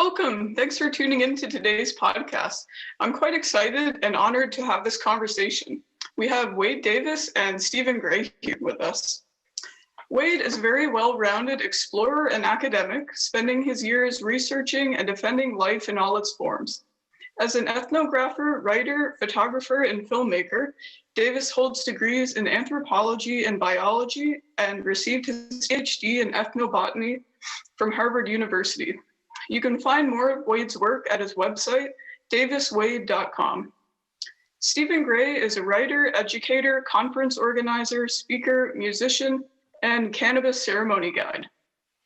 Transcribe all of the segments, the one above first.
Welcome. Thanks for tuning in to today's podcast. I'm quite excited and honored to have this conversation. We have Wade Davis and StephenGray here with us. Wade is a very well-rounded explorer and academic, spending his years researching and defending life in all its forms. As an ethnographer, writer, photographer, and filmmaker, Davis holds degrees in anthropology and biology and received his PhD in ethnobotany from Harvard University. You can find more of Wade's work at his website, daviswade.com. StephenGray is a writer, educator, conference organizer, speaker, musician, and cannabis ceremony guide.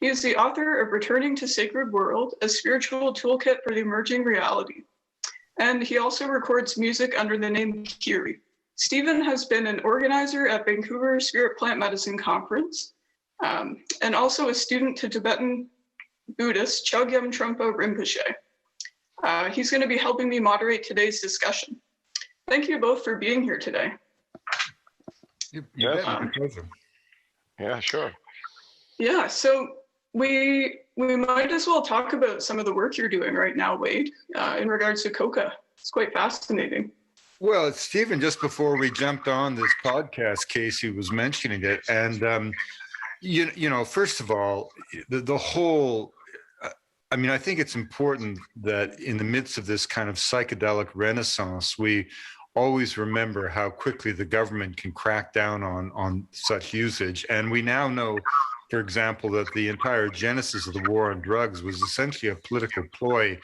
He is the author of Returning to Sacred World, a spiritual toolkit for the emerging reality. And he also records music under the name Kiri. Stephen has been an organizer at Vancouver Spirit Plant Medicine Conference, and also a student to Tibetan Buddhist Chogyam Trungpa Rinpoche. He's going to be helping me moderate today's discussion. Thank you both for being here today. Yeah, sure. Yeah, so we might as well talk about some of the work you're doing right now, Wade, in regards to Coca. It's quite fascinating. Well, Stephen, just before we jumped on this podcast, Casey was mentioning it, and you know, first of all, the whole. I mean, I think it's important that in the midst of this kind of psychedelic renaissance, we always remember how quickly the government can crack down on such usage. And we now know, for example, that the entire genesis of the war on drugs was essentially a political ploy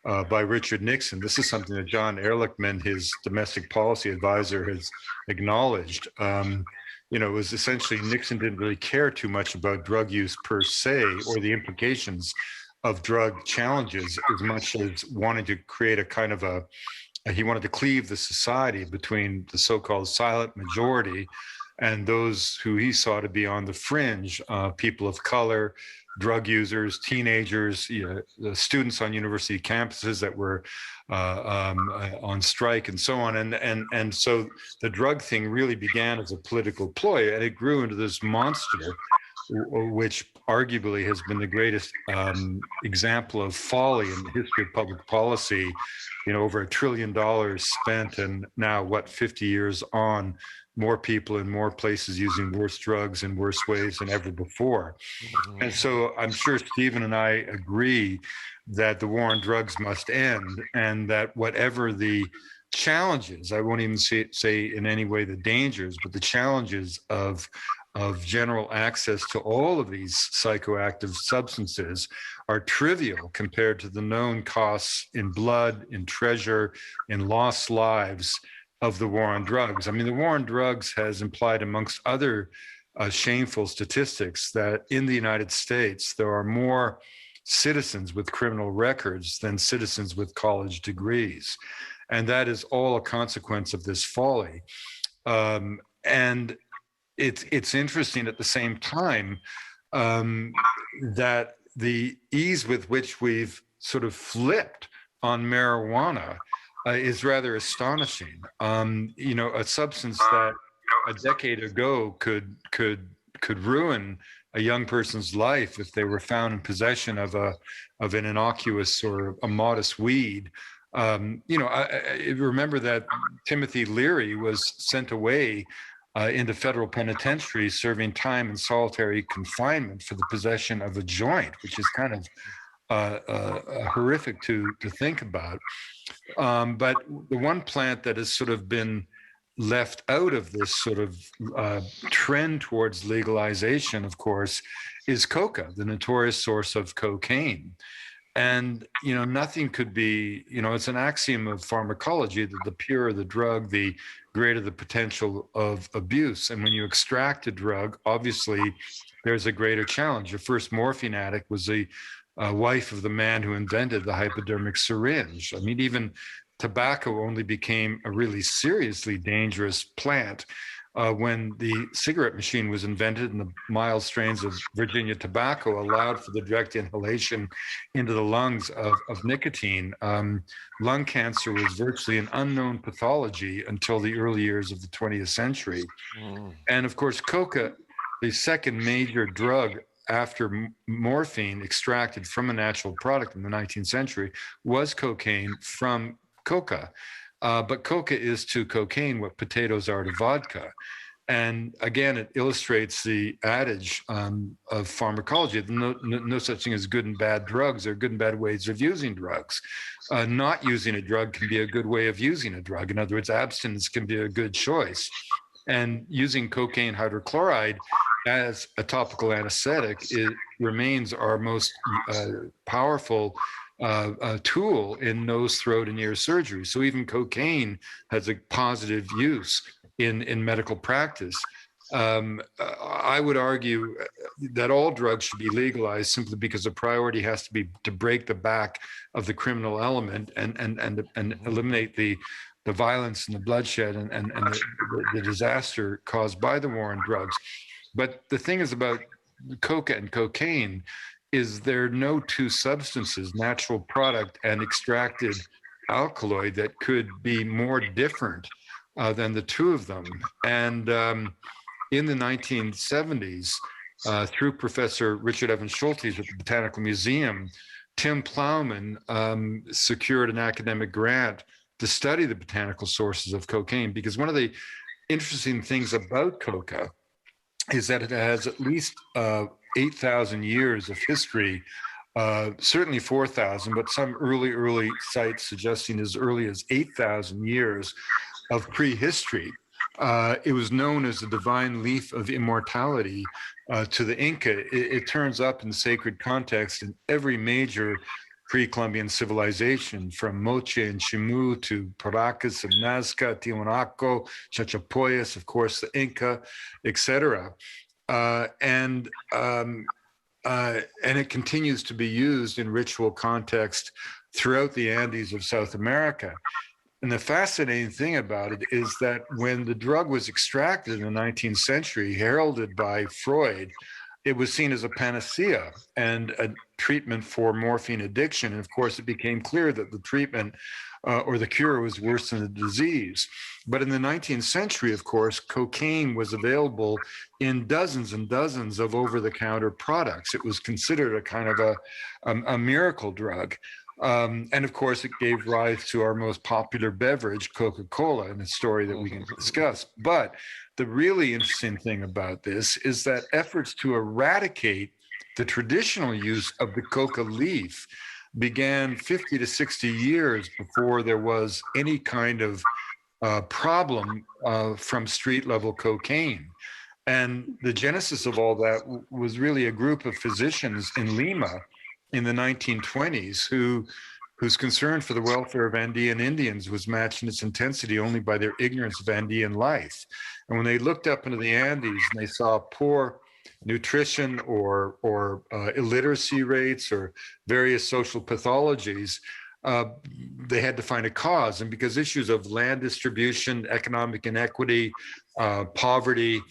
by Richard Nixon. This is something that John Ehrlichman, his domestic policy advisor, has acknowledged. You know, it was essentially Nixon didn't really care too much about drug use per se or the implications of drug challenges as much as wanting to create a kind of he wanted to cleave the society between the so-called silent majority and those who he saw to be on the fringe, people of color, drug users, teenagers, the students on university campuses that were on strike and so on. And so the drug thing really began as a political ploy, and it grew into this monster, which arguably has been the greatest example of folly in the history of public policy. You know, over $1 trillion spent, and now 50 years on, more people in more places using worse drugs in worse ways than ever before. And so I'm sure Stephen and I agree that the war on drugs must end, and that whatever the challenges, I won't even say in any way the dangers, but the challenges of general access to all of these psychoactive substances are trivial compared to the known costs in blood, in treasure, in lost lives of the war on drugs. I mean, the war on drugs has implied, amongst other shameful statistics, that in the United States, there are more citizens with criminal records than citizens with college degrees. And that is all a consequence of this folly. And it's interesting at the same time that the ease with which we've sort of flipped on marijuana is rather astonishing. You know, a substance that a decade ago could ruin a young person's life if they were found in possession of an innocuous or a modest weed. You know, I remember that Timothy Leary was sent away into federal penitentiary, serving time in solitary confinement for the possession of a joint, which is kind of horrific to think about. But the one plant that has sort of been left out of this sort of trend towards legalization, of course, is coca, the notorious source of cocaine. And, you know, nothing could be, you know, it's an axiom of pharmacology that the purer the drug, the greater the potential of abuse. And when you extract a drug, obviously there's a greater challenge. Your first morphine addict was the wife of the man who invented the hypodermic syringe. I mean, even tobacco only became a really seriously dangerous plant when the cigarette machine was invented, and the mild strains of Virginia tobacco allowed for the direct inhalation into the lungs of nicotine. Lung cancer was virtually an unknown pathology until the early years of the 20th century. And of course, coca, the second major drug after morphine extracted from a natural product in the 19th century was cocaine from coca. But coca is to cocaine what potatoes are to vodka. And again, it illustrates the adage of pharmacology. No such thing as good and bad drugs. There are good and bad ways of using drugs. Not using a drug can be a good way of using a drug. In other words, abstinence can be a good choice. And using cocaine hydrochloride as a topical anesthetic, it remains our most powerful tool in nose, throat, and ear surgery. So even cocaine has a positive use in medical practice. I would argue that all drugs should be legalized simply because the priority has to be to break the back of the criminal element and eliminate the violence and the bloodshed and the disaster caused by the war on drugs. But the thing is about coca and cocaine is there are no two substances, natural product and extracted alkaloid, that could be more different than the two of them. And in the 1970s, through Professor Richard Evans Schultes at the Botanical Museum, Tim Plowman secured an academic grant to study the botanical sources of cocaine, because one of the interesting things about coca is that it has at least 8,000 years of history, certainly 4,000, but some early sites suggesting as early as 8,000 years of prehistory. It was known as the Divine Leaf of Immortality to the Inca. It turns up in the sacred context in every major pre-Columbian civilization, from Moche and Chimu to Paracas and Nazca, Tiwanaku, Chachapoyas, of course, the Inca, etc. And it continues to be used in ritual context throughout the Andes of South America. And the fascinating thing about it is that when the drug was extracted in the 19th century, heralded by Freud, it was seen as a panacea and a treatment for morphine addiction. And of course, it became clear that the treatment or the cure was worse than the disease. But in the 19th century, of course, cocaine was available in dozens and dozens of over-the-counter products. It was considered a kind of a miracle drug. And of course, it gave rise to our most popular beverage, Coca-Cola, in a story that we can discuss. But the really interesting thing about this is that efforts to eradicate the traditional use of the coca leaf began 50 to 60 years before there was any kind of problem from street-level cocaine. And the genesis of all that was really a group of physicians in Lima in the 1920s whose concern for the welfare of Andean Indians was matched in its intensity only by their ignorance of Andean life. And when they looked up into the Andes and they saw poor nutrition or illiteracy rates or various social pathologies, they had to find a cause. And because issues of land distribution, economic inequity, poverty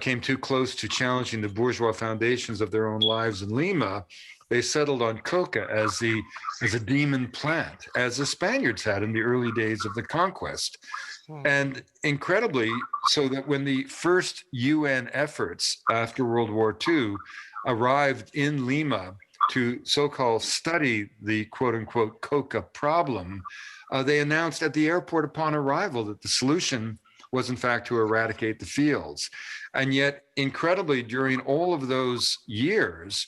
came too close to challenging the bourgeois foundations of their own lives in Lima, they settled on coca as a demon plant, as the Spaniards had in the early days of the conquest. And incredibly, so that when the first UN efforts after World War II arrived in Lima to so-called study the quote-unquote coca problem, they announced at the airport upon arrival that the solution was in fact to eradicate the fields. And yet, incredibly, during all of those years,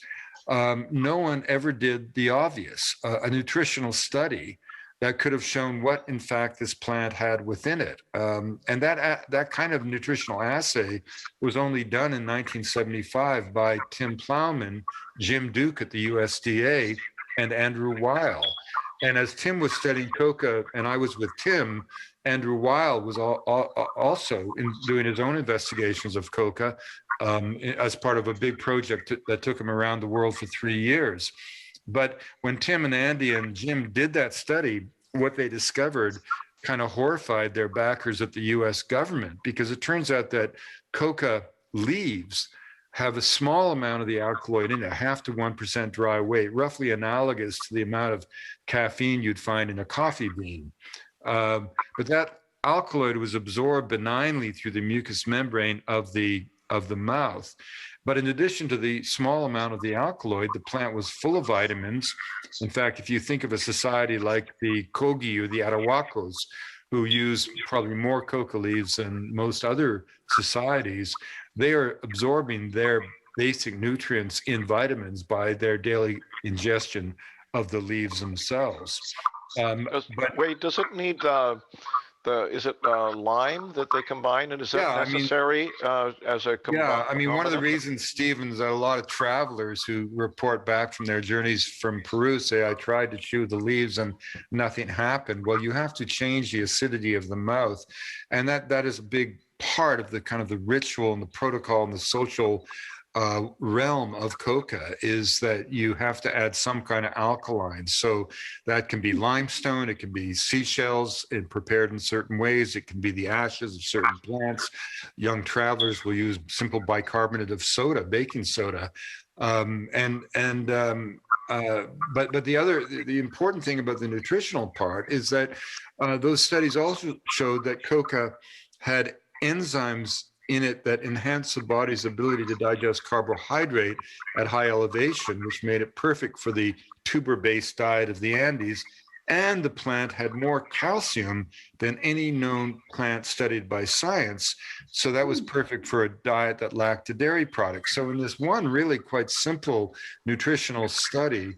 no one ever did the obvious, a nutritional study that could have shown what, in fact, this plant had within it. And that kind of nutritional assay was only done in 1975 by Tim Plowman, Jim Duke at the USDA, and Andrew Weil. And as Tim was studying coca, and I was with Tim, Andrew Weil was also doing his own investigations of coca as part of a big project that took him around the world for 3 years. But when Tim and Andy and Jim did that study, what they discovered kind of horrified their backers at the US government, because it turns out that coca leaves have a small amount of the alkaloid in it, 0.5 to 1% dry weight, roughly analogous to the amount of caffeine you'd find in a coffee bean. But that alkaloid was absorbed benignly through the mucous membrane of the of the mouth. But in addition to the small amount of the alkaloid, the plant was full of vitamins. In fact, if you think of a society like the Kogi or the Arhuacos, who use probably more coca leaves than most other societies, they are absorbing their basic nutrients in vitamins by their daily ingestion of the leaves themselves. Wait, does it need is it lime that they combine, and is that Yeah, necessary as a yeah, I mean, one of the concomitant? reasons, Stephen, is that a lot of travelers who report back from their journeys from Peru say, I tried to chew the leaves and nothing happened. Well, you have to change the acidity of the mouth. And that is a big part of the kind of the ritual and the protocol and the social realm of coca, is that you have to add some kind of alkaline. So that can be limestone, it can be seashells prepared in certain ways, it can be the ashes of certain plants. Young travelers will use simple bicarbonate of soda, baking soda. But the important thing about the nutritional part is that those studies also showed that coca had enzymes in it that enhance the body's ability to digest carbohydrate at high elevation, which made it perfect for the tuber-based diet of the Andes. And the plant had more calcium than any known plant studied by science. So that was perfect for a diet that lacked a dairy product. So in this one really quite simple nutritional study,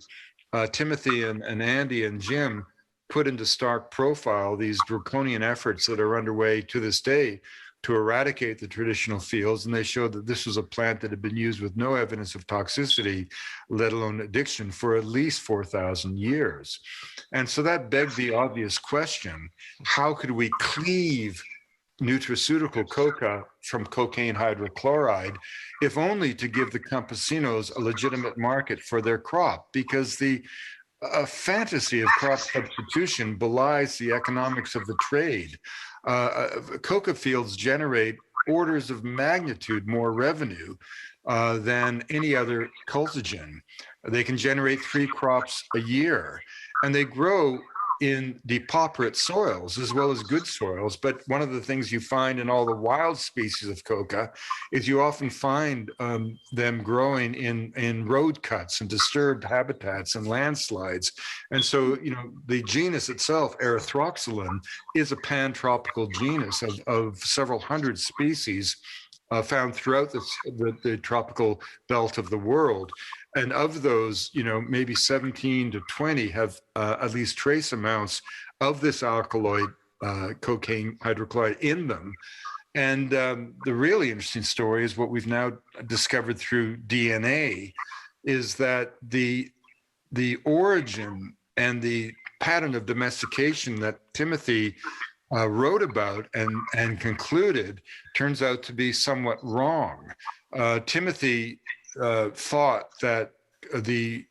Timothy and Andy and Jim put into stark profile these draconian efforts that are underway to this day to eradicate the traditional fields. And they showed that this was a plant that had been used with no evidence of toxicity, let alone addiction, for at least 4,000 years. And so that begged the obvious question: how could we cleave nutraceutical coca from cocaine hydrochloride, if only to give the campesinos a legitimate market for their crop? Because the fantasy of crop substitution belies the economics of the trade. Coca fields generate orders of magnitude more revenue than any other cultigen. They can generate 3 crops a year, and they grow in depauperate soils as well as good soils. But one of the things you find in all the wild species of coca is you often find them growing in road cuts and disturbed habitats and landslides. And so, you know, the genus itself, Erythroxylon, is a pan-tropical genus of several hundred species found throughout the tropical belt of the world. And of those, you know, maybe 17 to 20 have at least trace amounts of this alkaloid, cocaine hydrochloride, in them. And the really interesting story is what we've now discovered through DNA, is that the origin and the pattern of domestication that Timothy wrote about and concluded turns out to be somewhat wrong. Timothy thought that there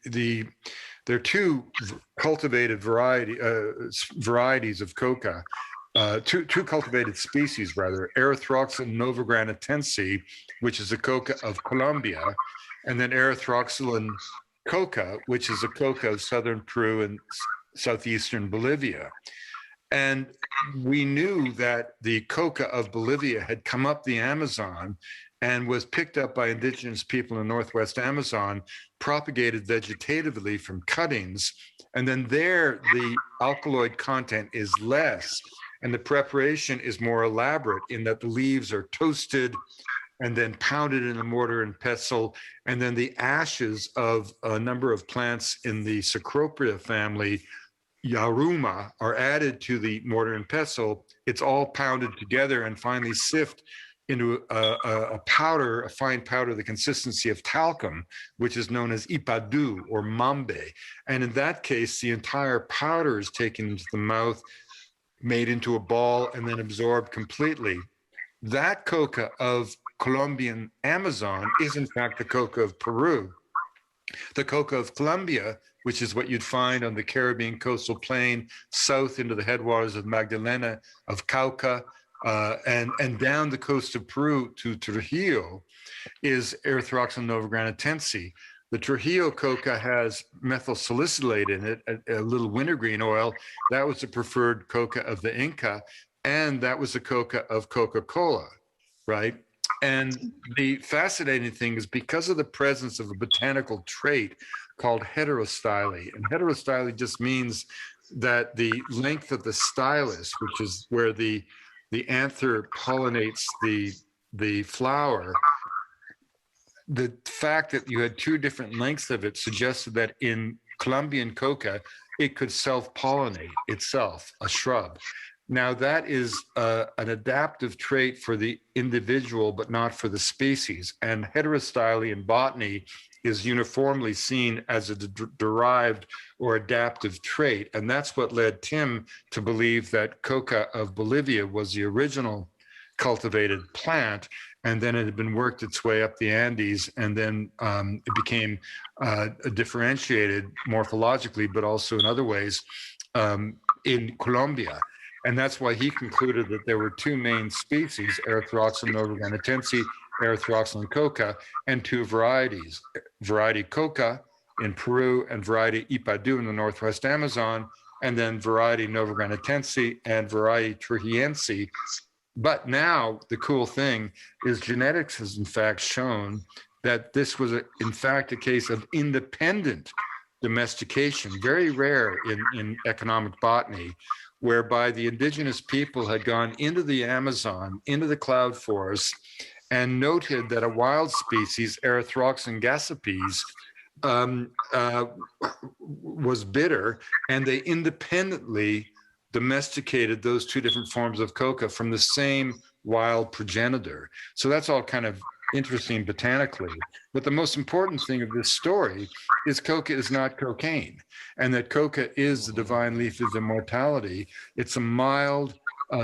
are 2 cultivated varieties of coca, two cultivated species rather, Erythroxylon novagranatense, which is a coca of Colombia, and then Erythroxylon coca, which is a coca of southern Peru and southeastern Bolivia. And we knew that the coca of Bolivia had come up the Amazon and was picked up by indigenous people in the Northwest Amazon, propagated vegetatively from cuttings, and then there the alkaloid content is less, and the preparation is more elaborate in that the leaves are toasted and then pounded in a mortar and pestle, and then the ashes of a number of plants in the Cecropia family, Yaruma, are added to the mortar and pestle. It's all pounded together and finally sifted into a powder, a fine powder, the consistency of talcum, which is known as ipadu or mambe. And in that case, the entire powder is taken into the mouth, made into a ball, and then absorbed completely. That coca of Colombian Amazon is in fact the coca of Peru. The coca of Colombia, which is what you'd find on the Caribbean coastal plain, south into the headwaters of Magdalena, of Cauca, and down the coast of Peru to Trujillo, is Erythroxylon novagranatense. The Trujillo coca has methyl salicylate in it, a little wintergreen oil. That was the preferred coca of the Inca, and that was the coca of Coca-Cola, right? And the fascinating thing is because of the presence of a botanical trait called heterostyle, and heterostyle just means that the length of the stylus, which is where the anther pollinates the flower, the fact that you had two different lengths of it suggested that in Colombian coca, it could self-pollinate itself, a shrub. Now that is an adaptive trait for the individual, but not for the species. And heterostyle in botany is uniformly seen as a derived or adaptive trait. And that's what led Tim to believe that coca of Bolivia was the original cultivated plant. And then it had been worked its way up the Andes, and then it became differentiated morphologically, but also in other ways in Colombia. And that's why he concluded that there were two main species, Erythroxylum novogarnetense, Erythroxylum coca, and two varieties, variety coca in Peru and variety Ipadu in the Northwest Amazon, and then variety novogarnetense and variety trujiense. But now the cool thing is genetics has in fact shown that this was in fact a case of independent domestication, very rare in economic botany, whereby the indigenous people had gone into the Amazon, into the cloud forests, and noted that a wild species, Erythroxylum gassipes, was bitter, and they independently domesticated those two different forms of coca from the same wild progenitor. So that's all kind of interesting botanically. But the most important thing of this story is coca is not cocaine, and that coca is the divine leaf of immortality. It's a mild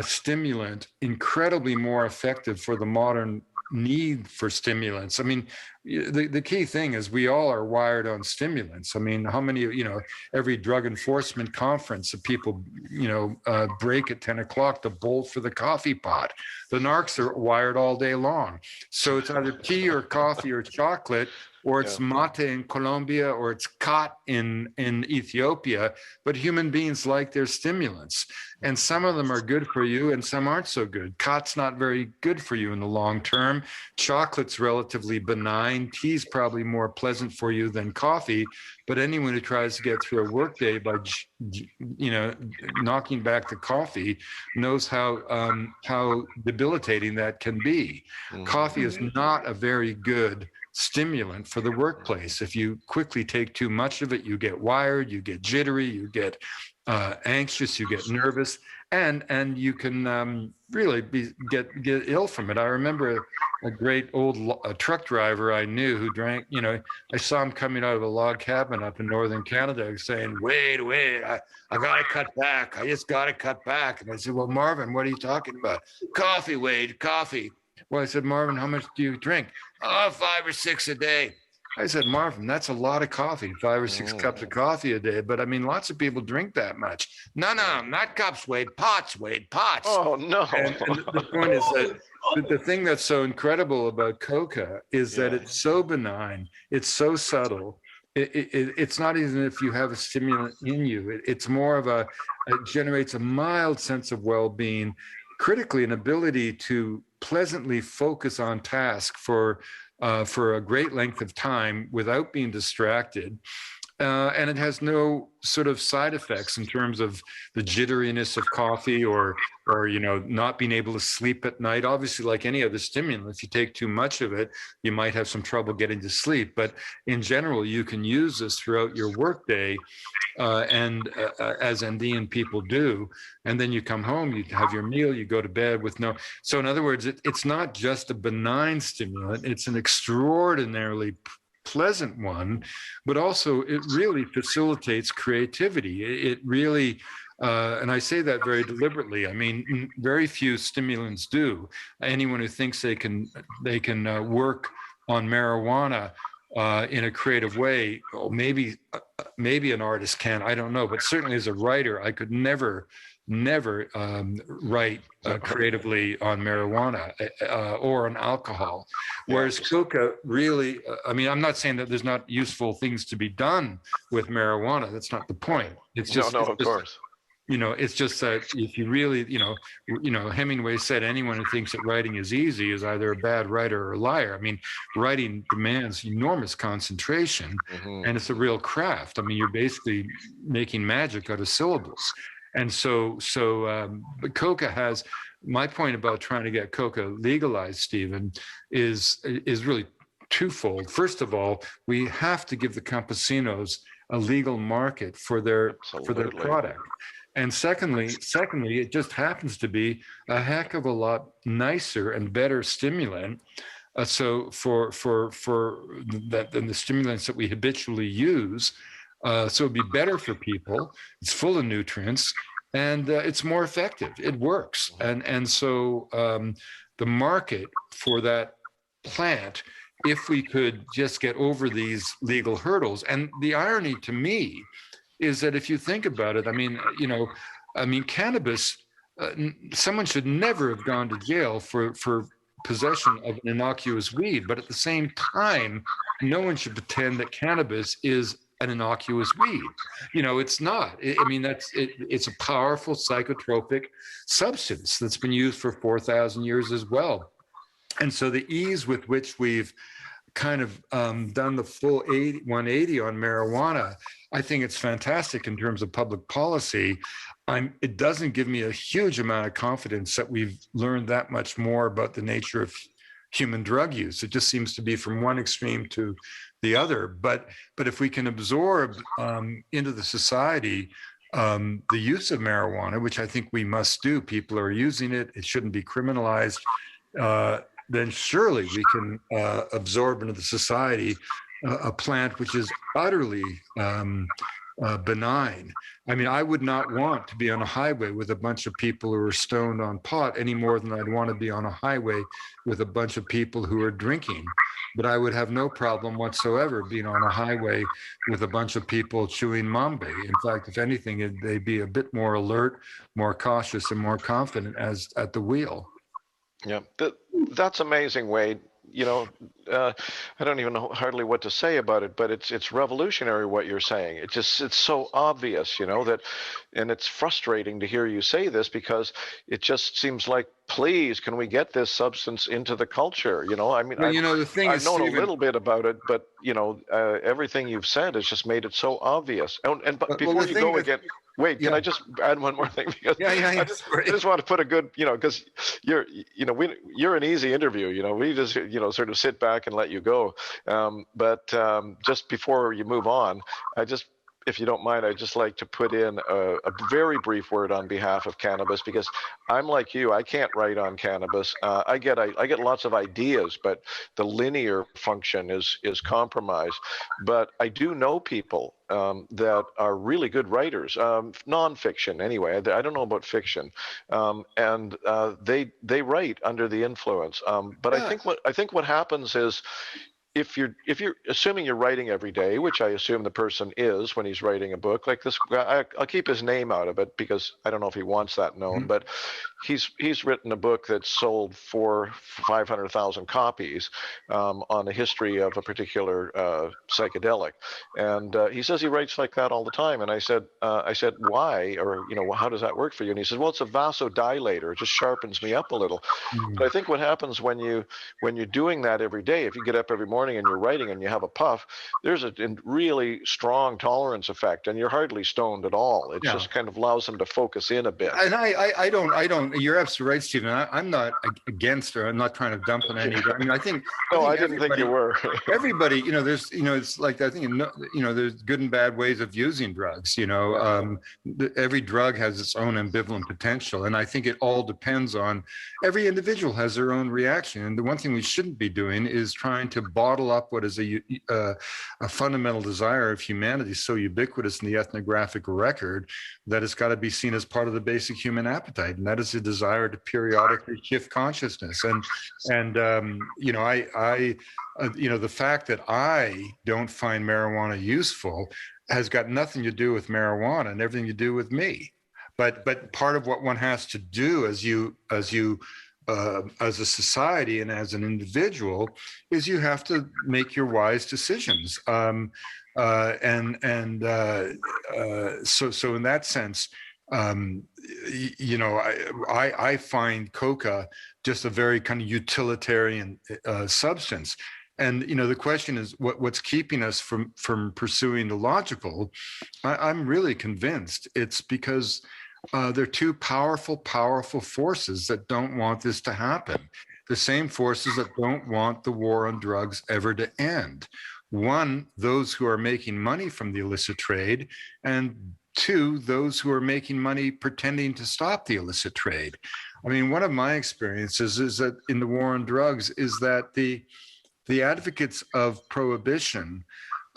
stimulant, incredibly more effective for the modern need for stimulants. I mean, the key thing is we all are wired on stimulants. I mean, how many, every drug enforcement conference that people, break at 10 o'clock to bolt for the coffee pot. The narcs are wired all day long. So it's either tea or coffee or chocolate, or it's mate in Colombia, or it's khat in Ethiopia. But human beings like their stimulants. And some of them are good for you and some aren't so good. Khat's not very good for you in the long term. Chocolate's relatively benign. Tea's probably more pleasant for you than coffee. But anyone who tries to get through a workday by, knocking back the coffee knows how debilitating that can be. Coffee is not a very good stimulant for the workplace. If you quickly take too much of it, you get wired, you get jittery, you get anxious, you get nervous, and you can really get ill from it. I remember a great old truck driver I knew who drank, I saw him coming out of a log cabin up in northern Canada saying, wait, I got to cut back. I just got to cut back. And I said, well, Marvin, what are you talking about? Coffee, Wade, coffee. Well, I said, Marvin, how much do you drink? Oh, 5 or 6 a day. I said, Marvin, that's a lot of coffee, 5 or 6 cups of coffee a day. But I mean, lots of people drink that much. No, not cups, Wade, pots, Wade, pots. Oh, no. And the point is that the thing that's so incredible about coca is that it's so benign, it's so subtle. It's not even if you have a stimulant in you. It's more of it generates a mild sense of well-being, critically an ability to pleasantly focus on task for a great length of time without being distracted. And it has no sort of side effects in terms of the jitteriness of coffee or not being able to sleep at night. Obviously, like any other stimulant, if you take too much of it, you might have some trouble getting to sleep. But in general, you can use this throughout your workday, and as Andean people do. And then you come home, you have your meal, you go to bed with no. So in other words, it's not just a benign stimulant; it's an extraordinarily pleasant one, but also it really facilitates creativity. It really, and I say that very deliberately. I mean, very few stimulants do. Anyone who thinks they can work on marijuana in a creative way, maybe an artist can. I don't know, but certainly as a writer, I could never write creatively on marijuana or on alcohol. Whereas coca really, I mean, I'm not saying that there's not useful things to be done with marijuana. That's not the point. It's just, of course. It's just that if you really, Hemingway said anyone who thinks that writing is easy is either a bad writer or a liar. I mean, writing demands enormous concentration, and it's a real craft. I mean, you're basically making magic out of syllables. And but Coca has, my point about trying to get Coca legalized, Stephen, is really twofold. First of all, we have to give the campesinos a legal market for their product. And secondly, it just happens to be a heck of a lot nicer and better stimulant. So for that than the stimulants that we habitually use. So it'd be better for people. It's full of nutrients, and it's more effective. It works. And so the market for that plant, if we could just get over these legal hurdles. And the irony to me is that if you think about it, I mean, cannabis, someone should never have gone to jail for possession of an innocuous weed. But at the same time, no one should pretend that cannabis is an innocuous weed. It's not. It's a powerful psychotropic substance that's been used for 4,000 years as well. And so the ease with which we've kind of done the full 180 on marijuana, I think it's fantastic in terms of public policy. It doesn't give me a huge amount of confidence that we've learned that much more about the nature of human drug use. It just seems to be from one extreme to the other. But if we can absorb into the society the use of marijuana, which I think we must do, people are using it, it shouldn't be criminalized, then surely we can absorb into the society a plant which is utterly benign. I mean, I would not want to be on a highway with a bunch of people who are stoned on pot any more than I'd want to be on a highway with a bunch of people who are drinking. But I would have no problem whatsoever being on a highway with a bunch of people chewing mambe. In fact, if anything, they'd be a bit more alert, more cautious, and more confident at the wheel. Yeah, that's amazing, Wade. I don't even know hardly what to say about it, but it's revolutionary what you're saying. It's so obvious, that, and it's frustrating to hear you say this because it just seems like, please, can we get this substance into the culture? I mean, the thing I've known Stephen, a little bit about it, but everything you've said has just made it so obvious. But before you go again. Wait, can I just add one more thing? Because I just want to put a good, because you're an easy interview. We just, sort of sit back and let you go. But just before you move on, if you don't mind, I'd just like to put in a very brief word on behalf of cannabis, because I'm like you. I can't write on cannabis. I get lots of ideas, but the linear function is compromised. But I do know people that are really good writers, nonfiction anyway. I don't know about fiction, and they write under the influence. But I think what happens is, if you're assuming you're writing every day, which I assume the person is when he's writing a book like this, I'll keep his name out of it because I don't know if he wants that known, but he's written a book that's sold for 500,000 copies on the history of a particular psychedelic, and he says he writes like that all the time. And I said why, or how does that work for you? And he said, well, it's a vasodilator. It just sharpens me up a little. But I think what happens when you're doing that every day, if you get up every morning and you're writing and you have a puff, there's a really strong tolerance effect, and you're hardly stoned at all. It just kind of allows them to focus in a bit. And I don't. You're absolutely right, Stephen. I'm not against, or I'm not trying to dump on any. I mean, I think. I didn't think you were. Everybody, there's, it's like, I think, there's good and bad ways of using drugs. Every drug has its own ambivalent potential, and I think it all depends on. Every individual has their own reaction, and the one thing we shouldn't be doing is trying to bottle up what is a fundamental desire of humanity, so ubiquitous in the ethnographic record that it's got to be seen as part of the basic human appetite, and that is a desire to periodically shift consciousness. And the fact that I don't find marijuana useful has got nothing to do with marijuana and everything to do with me. But part of what one has to do as a society and as an individual is you have to make your wise decisions. So in that sense, I find Coca just a very kind of utilitarian substance. And the question is, what's keeping us from pursuing the logical? I'm really convinced it's because they're two powerful forces that don't want this to happen. The same forces that don't want the war on drugs ever to end. One, those who are making money from the illicit trade, and two, those who are making money pretending to stop the illicit trade. I mean, one of my experiences is that in the war on drugs is that the advocates of prohibition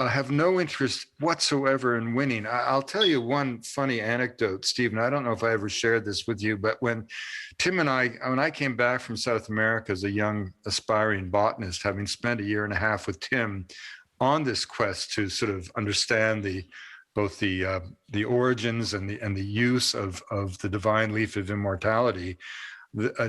have no interest whatsoever in winning. I'll tell you one funny anecdote, Stephen. I don't know if I ever shared this with you, but when Tim and when I came back from South America as a young aspiring botanist, having spent a year and a half with Tim on this quest to sort of understand both the origins and the use of the Divine Leaf of Immortality,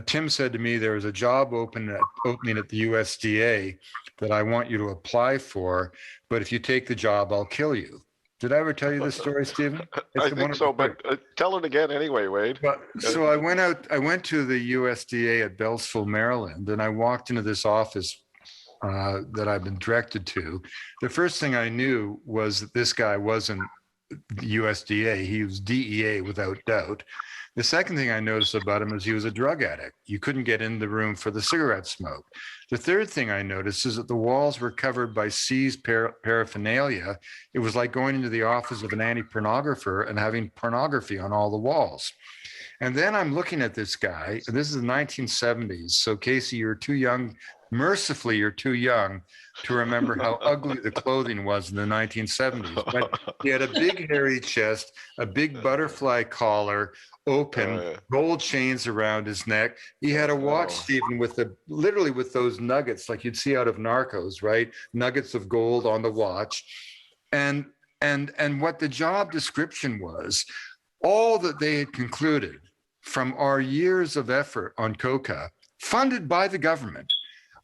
Tim said to me, there is a job opening at the USDA that I want you to apply for, but if you take the job, I'll kill you. Did I ever tell you this story, Stephen? I think so, but tell it again anyway, Wade. So I went to the USDA at Beltsville, Maryland, and I walked into this office that I've been directed to. The first thing I knew was that this guy wasn't USDA, he was DEA without doubt. The second thing I noticed about him is he was a drug addict. You couldn't get in the room for the cigarette smoke. The third thing I noticed is that the walls were covered by seized paraphernalia. It was like going into the office of an anti-pornographer and having pornography on all the walls. And then I'm looking at this guy, and this is the 1970s. So Casey, you're too young. Mercifully, you're too young to remember how ugly the clothing was in the 1970s. But he had a big hairy chest, a big butterfly collar, open, gold chains around his neck. He had a watch, Stephen, literally with those nuggets like you'd see out of Narcos, right? Nuggets of gold on the watch. And what the job description was, all that they had concluded from our years of effort on Coca, funded by the government,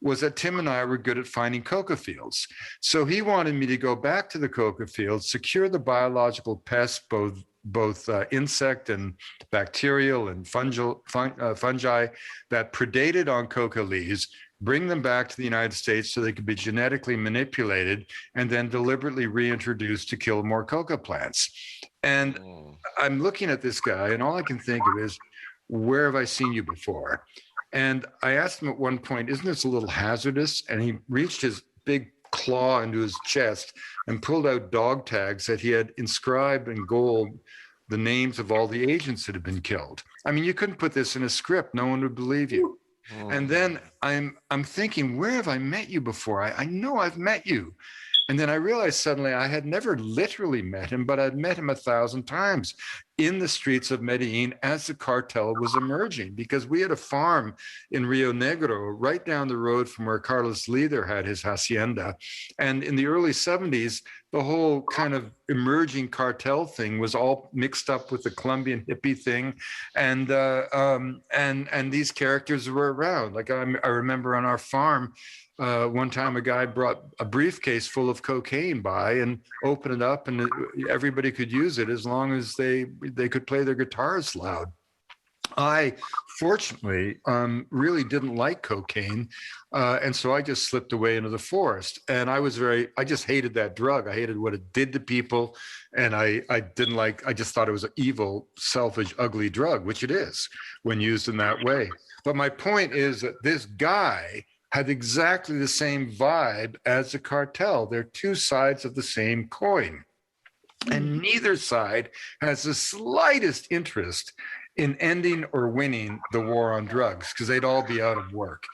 was that Tim and I were good at finding coca fields. So he wanted me to go back to the coca fields, secure the biological pests, both insect and bacterial and fungi that predated on coca leaves, bring them back to the United States so they could be genetically manipulated and then deliberately reintroduced to kill more coca plants. And I'm looking at this guy, and all I can think of is, where have I seen you before? And I asked him at one point, isn't this a little hazardous? And he reached his big claw into his chest and pulled out dog tags that he had inscribed in gold the names of all the agents that had been killed. I mean, you couldn't put this in a script. No one would believe you. And then I'm thinking, where have I met you before? I know I've met you. And then I realized suddenly I had never literally met him, but I'd met him 1,000 times in the streets of Medellin as the cartel was emerging, because we had a farm in Rio Negro right down the road from where Carlos Leather had his hacienda. And in the early 70s, the whole kind of emerging cartel thing was all mixed up with the Colombian hippie thing. And these characters were around. Like I remember on our farm, one time a guy brought a briefcase full of cocaine by and opened it up, and everybody could use it as long as they could play their guitars loud. I fortunately really didn't like cocaine, and so I just slipped away into the forest. And I just hated that drug. I hated what it did to people, and I just thought it was an evil, selfish, ugly drug, which it is when used in that way. But my point is that this guy had exactly the same vibe as the cartel. They're two sides of the same coin. And neither side has the slightest interest in ending or winning the war on drugs, because they'd all be out of work.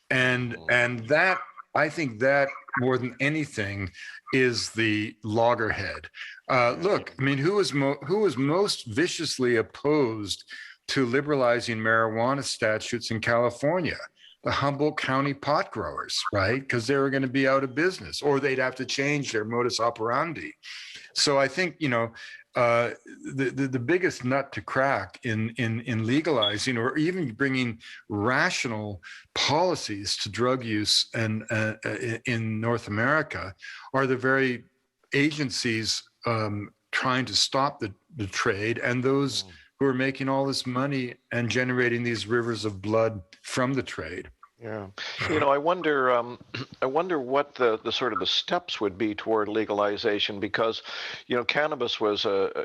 And that, I think that more than anything is the loggerhead. Look, I mean, who was most viciously opposed to liberalizing marijuana statutes in California? The Humboldt County pot growers, right? Because they were going to be out of business, or they'd have to change their modus operandi. So I think, the biggest nut to crack in legalizing or even bringing rational policies to drug use and in North America are the very agencies trying to stop the trade, and those who are making all this money and generating these rivers of blood from the trade. Yeah, I wonder what the sort of the steps would be toward legalization, because, cannabis was a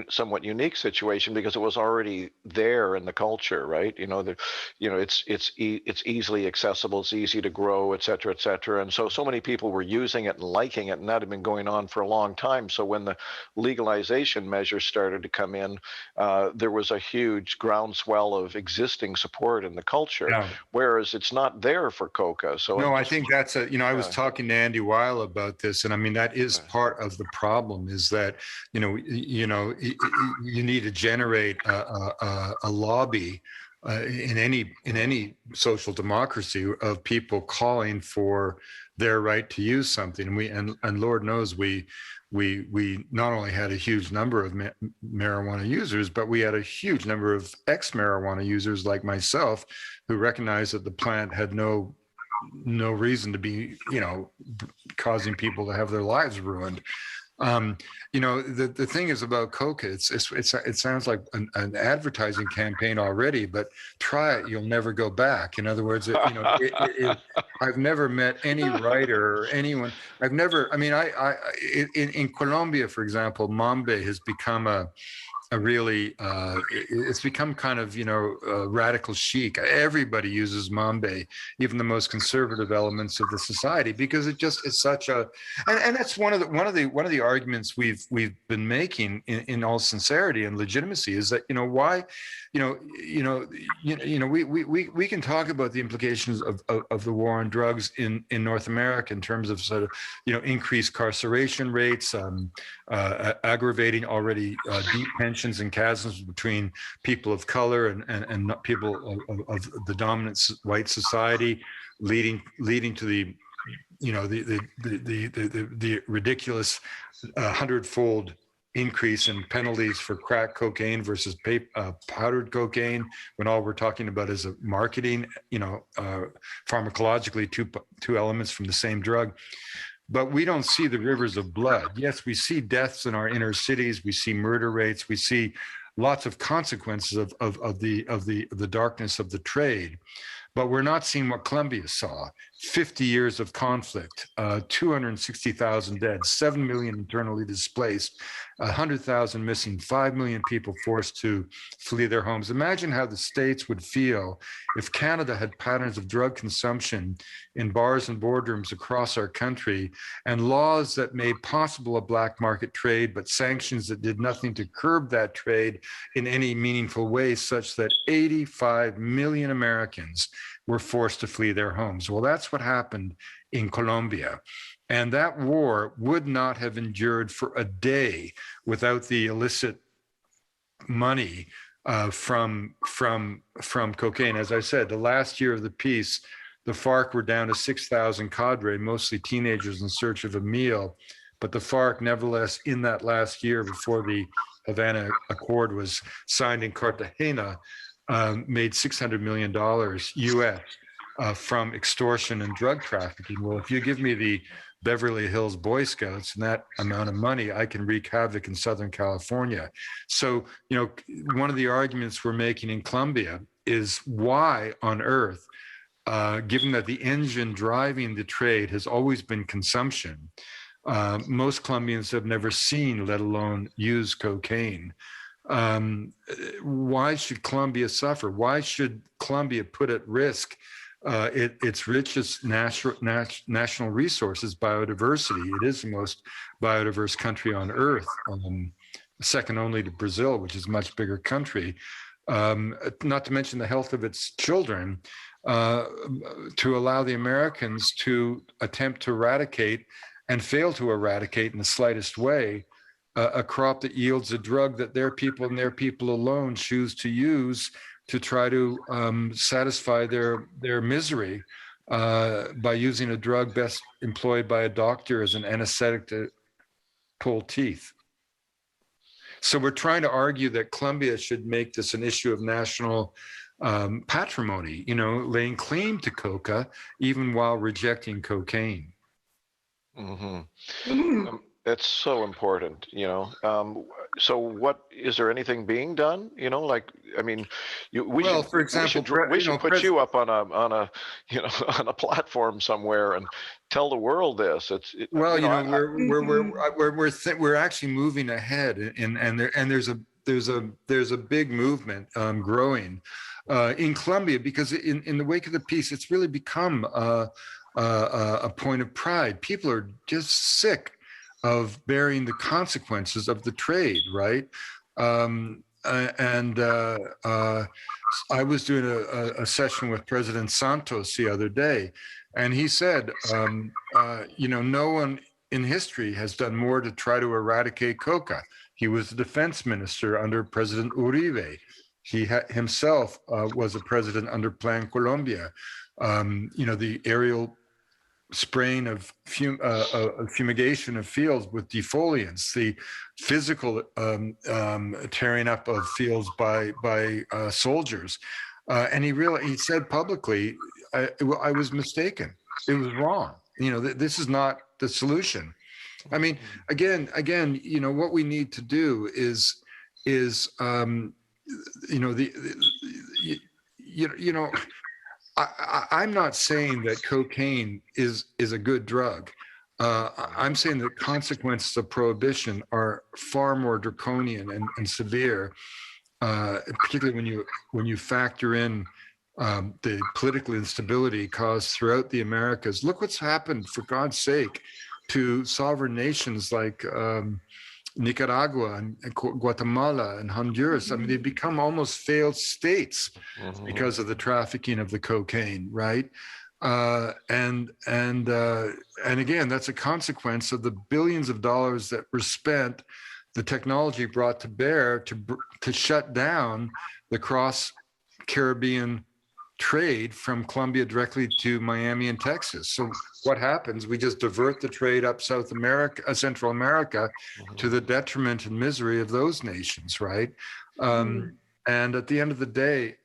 somewhat unique situation because it was already there in the culture, right? It's easily accessible, it's easy to grow, et cetera, et cetera, and so many people were using it and liking it, and that had been going on for a long time. So when the legalization measures started to come in, there was a huge groundswell of existing support in the culture, whereas it's not there for Coca. So no, I think that's I was talking to Andy Weil about this, and I mean, that is part of the problem, is that, you need to generate a lobby in any social democracy of people calling for their right to use something. And Lord knows we not only had a huge number of marijuana users, but we had a huge number of ex-marijuana users like myself who recognized that the plant had no reason to be, causing people to have their lives ruined. The thing is about Coca, it sounds like an advertising campaign already, but try it, you'll never go back. In other words, I've never met any writer or anyone. In Colombia, for example, Mambe has become a really, it's become kind of, radical chic. Everybody uses Mambe, even the most conservative elements of the society, because it just is such a, and that's one of the arguments we've been making in all sincerity and legitimacy, is that, why, we can talk about the implications of the war on drugs in North America in terms of sort of, increased incarceration rates, aggravating already deep tensions and chasms between people of color and people of the dominant white society, leading to the ridiculous 100-fold increase in penalties for crack cocaine versus powdered cocaine, when all we're talking about is a marketing, pharmacologically two elements from the same drug. But we don't see the rivers of blood. Yes, we see deaths in our inner cities. We see murder rates. We see lots of consequences of the darkness of the trade. But we're not seeing what Colombia saw: 50 years of conflict, 260,000 dead, 7 million internally displaced, 100,000 missing, 5 million people forced to flee their homes. Imagine how the States would feel if Canada had patterns of drug consumption in bars and boardrooms across our country, and laws that made possible a black market trade, but sanctions that did nothing to curb that trade in any meaningful way, such that 85 million Americans were forced to flee their homes. Well, that's what happened in Colombia. And that war would not have endured for a day without the illicit money from cocaine. As I said, the last year of the peace, the FARC were down to 6,000 cadre, mostly teenagers in search of a meal. But the FARC, nevertheless, in that last year before the Havana Accord was signed in Cartagena, made $600 million US from extortion and drug trafficking. Well, if you give me the Beverly Hills Boy Scouts and that amount of money, I can wreak havoc in Southern California. So, one of the arguments we're making in Colombia is, why on earth, given that the engine driving the trade has always been consumption, most Colombians have never seen, let alone use, cocaine. Why should Colombia suffer? Why should Colombia put at risk its richest national resources, biodiversity? It is the most biodiverse country on earth, second only to Brazil, which is a much bigger country. Not to mention the health of its children, to allow the Americans to attempt to eradicate and fail to eradicate in the slightest way a crop that yields a drug that their people and their people alone choose to use to try to satisfy their misery by using a drug best employed by a doctor as an anesthetic to pull teeth. So we're trying to argue that Colombia should make this an issue of national patrimony, laying claim to coca even while rejecting cocaine. Mm-hmm. That's so important. so what is there anything being done? Like, I mean, for example, we should put you up on a on a platform somewhere and tell the world this. We're actually moving ahead, and there's a big movement growing in Colombia, because in the wake of the peace, it's really become a point of pride. People are just sick of bearing the consequences of the trade, right? I was doing a session with President Santos the other day, and he said, no one in history has done more to try to eradicate coca. He was the defense minister under President Uribe. He himself was a president under Plan Colombia. The aerial spraying of fumigation of fields with defoliants, the physical tearing up of fields by soldiers, and he said publicly, I was mistaken. It was wrong. This is not the solution. I mean, again, what we need to do is I'm not saying that cocaine is a good drug. I'm saying that consequences of prohibition are far more draconian and severe, particularly when you factor in the political instability caused throughout the Americas. Look what's happened, for God's sake, to sovereign nations like Nicaragua and Guatemala and Honduras. I mean, they've become almost failed states because of the trafficking of the cocaine, right? And again, that's a consequence of the billions of dollars that were spent, the technology brought to bear to shut down the cross-Caribbean trade from Colombia directly to Miami and Texas. So what happens? We just divert the trade up Central America, to the detriment and misery of those nations, right? And at the end of the day,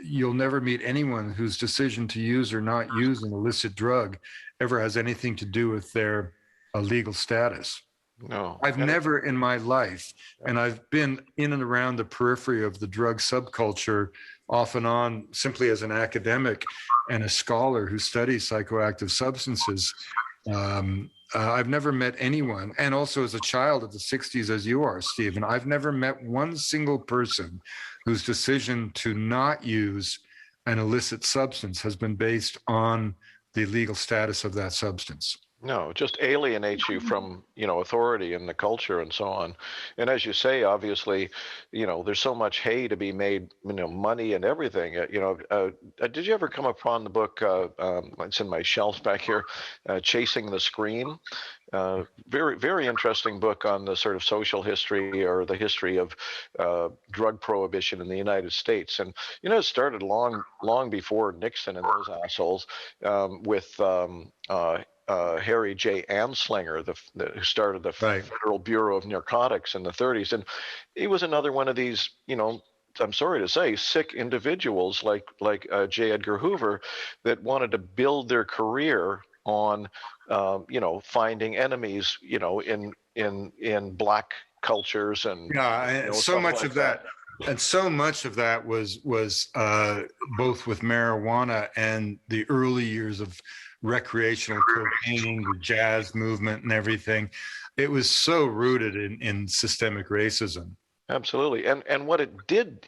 you'll never meet anyone whose decision to use or not use an illicit drug ever has anything to do with their legal status. No, I've never in my life, and I've been in and around the periphery of the drug subculture off and on, simply as an academic and a scholar who studies psychoactive substances. I've never met anyone, and also as a child of the 60s, as you are, Stephen, I've never met one single person whose decision to not use an illicit substance has been based on the legal status of that substance. No, it just alienates you from, authority and the culture and so on. And as you say, obviously, there's so much hay to be made, money and everything. Did you ever come upon the book, it's in my shelves back here, Chasing the Scream? Very, very interesting book on the sort of social history or the history of drug prohibition in the United States. And, it started long before Nixon and those assholes with Harry J. Anslinger, who started the Federal Bureau of Narcotics in the 30s. And he was another one of these, I'm sorry to say, sick individuals like J. Edgar Hoover that wanted to build their career on, finding enemies, in black cultures and so much of that. And so much of that was both with marijuana and the early years of recreational cocaine, the jazz movement and everything. It was so rooted in systemic racism. Absolutely. And what it did,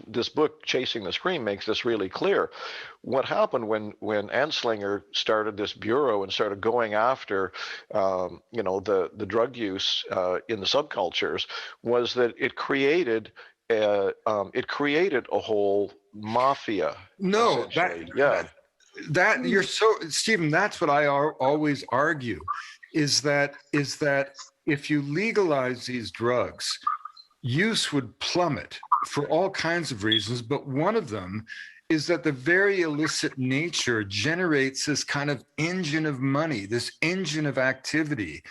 this book, Chasing the Scream, makes this really clear. What happened when Anslinger started this bureau and started going after, the drug use in the subcultures, was that it created a whole mafia. No, that you're so, Stephen, that's what I always argue, is that if you legalize these drugs, use would plummet for all kinds of reasons, but one of them is that the very illicit nature generates this kind of engine of money, this engine of activity,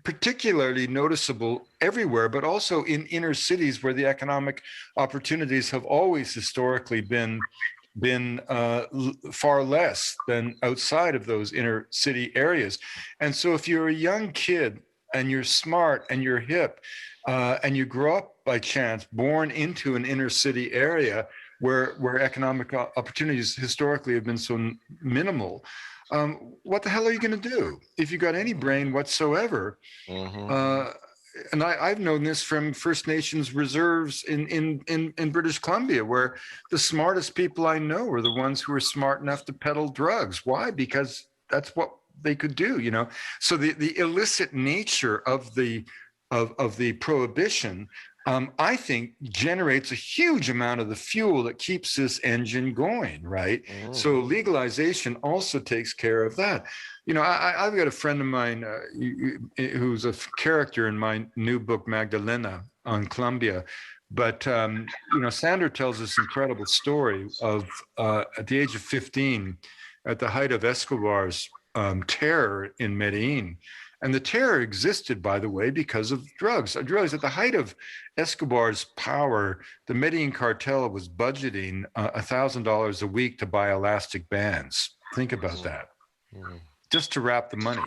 particularly noticeable everywhere, but also in inner cities where the economic opportunities have always historically been far less than outside of those inner city areas. And so if you're a young kid and you're smart and you're hip, and you grow up by chance, born into an inner city area where economic opportunities historically have been so minimal, what the hell are you going to do if you got any brain whatsoever? And I've known this from First Nations reserves in British Columbia, where the smartest people I know are the ones who are smart enough to peddle drugs. Why? Because that's what they could do, you know. So the illicit nature of the prohibition, I think, generates a huge amount of the fuel that keeps this engine going, right? So legalization also takes care of that. You know, I've got a friend of mine who's a character in my new book, Magdalena, on Colombia. But, you know, Sandra tells this incredible story of at the age of 15, at the height of Escobar's terror in Medellin. And the terror existed, by the way, because of drugs. Drugs at the height of Escobar's power, the Medellin cartel was budgeting $1,000 a week to buy elastic bands. Think about that. Just to wrap the money.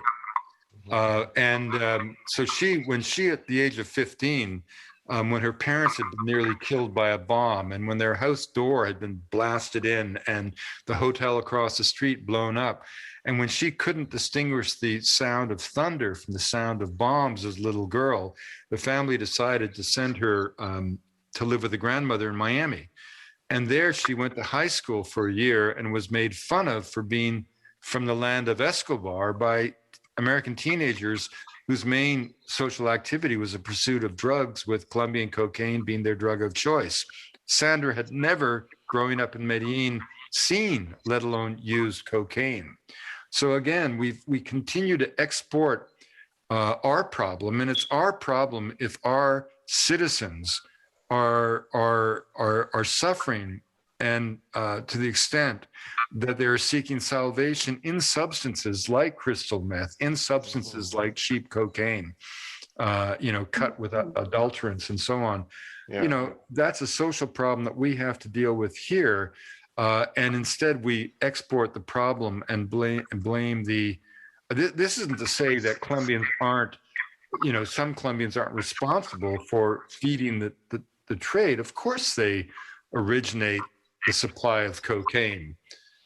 So when she, at the age of 15, when her parents had been nearly killed by a bomb, and when their house door had been blasted in and the hotel across the street blown up, and when she couldn't distinguish the sound of thunder from the sound of bombs as a little girl, the family decided to send her to live with a grandmother in Miami. And there she went to high school for a year and was made fun of for being from the land of Escobar by American teenagers whose main social activity was the pursuit of drugs, with Colombian cocaine being their drug of choice. Sandra had never, growing up in Medellin, seen, let alone used cocaine. So again, we continue to export our problem, and it's our problem if our citizens are suffering, and to the extent that they're seeking salvation in substances like crystal meth, in substances like cheap cocaine, you know, cut with adulterants and so on. You know, that's a social problem that we have to deal with here. And instead we export the problem and blame the, this isn't to say that Colombians aren't, you know, some Colombians aren't responsible for feeding the trade. Of course they originate the supply of cocaine,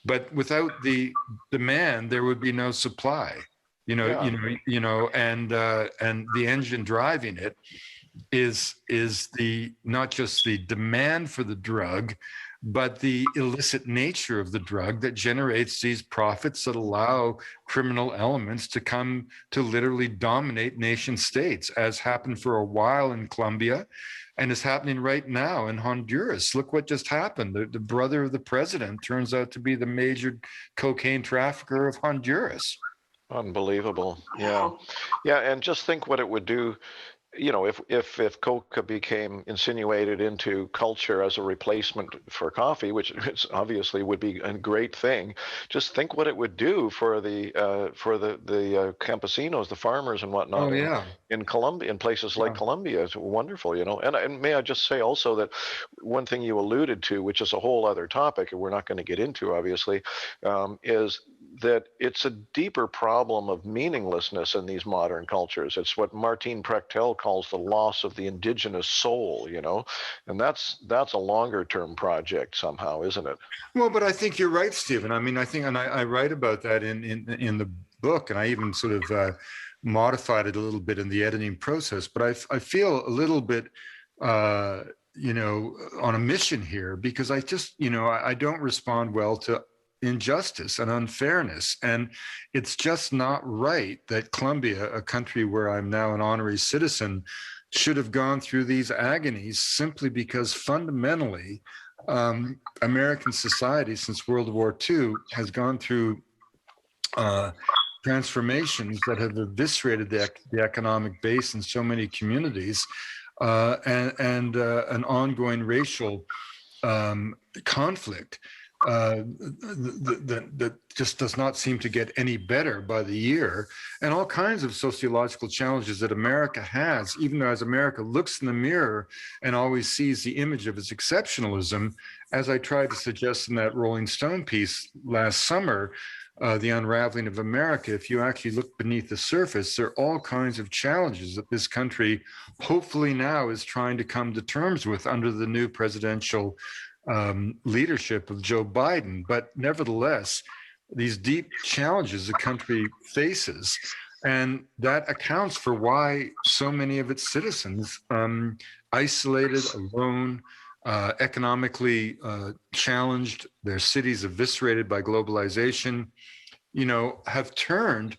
but without the demand, there would be no supply, and the engine driving it is not just the demand for the drug, but the illicit nature of the drug that generates these profits that allow criminal elements to come to literally dominate nation states, as happened for a while in Colombia and is happening right now in Honduras. Look what just happened. The brother of the president turns out to be the major cocaine trafficker of Honduras. Unbelievable. Yeah. And just think what it would do. You know, if Coca became insinuated into culture as a replacement for coffee, which obviously would be a great thing, just think what it would do for the campesinos, the farmers and whatnot. In Colombia, in places like Colombia. It's wonderful, you know. And may I just say also that one thing you alluded to, which is a whole other topic, and we're not going to get into, obviously, is that it's a deeper problem of meaninglessness in these modern cultures. It's what Martin Prechtel calls the loss of the indigenous soul, you know, and that's a longer term project somehow, isn't it? Well, but I think you're right, Stephen. I mean, I think, and I write about that in the book, and I even sort of modified it a little bit in the editing process. But I feel a little bit, you know, on a mission here, because I just, you know, I don't respond well to injustice and unfairness. And it's just not right that Colombia, a country where I'm now an honorary citizen, should have gone through these agonies simply because fundamentally American society since World War II has gone through transformations that have eviscerated the economic base in so many communities, and an ongoing racial conflict that just does not seem to get any better by the year, and all kinds of sociological challenges that America has, even though as America looks in the mirror and always sees the image of its exceptionalism, as I tried to suggest in that Rolling Stone piece last summer, The Unraveling of America, if you actually look beneath the surface, there are all kinds of challenges that this country hopefully now is trying to come to terms with under the new presidential leadership of Joe Biden. But nevertheless, these deep challenges the country faces, and that accounts for why so many of its citizens, isolated, alone, economically challenged, their cities eviscerated by globalization, have turned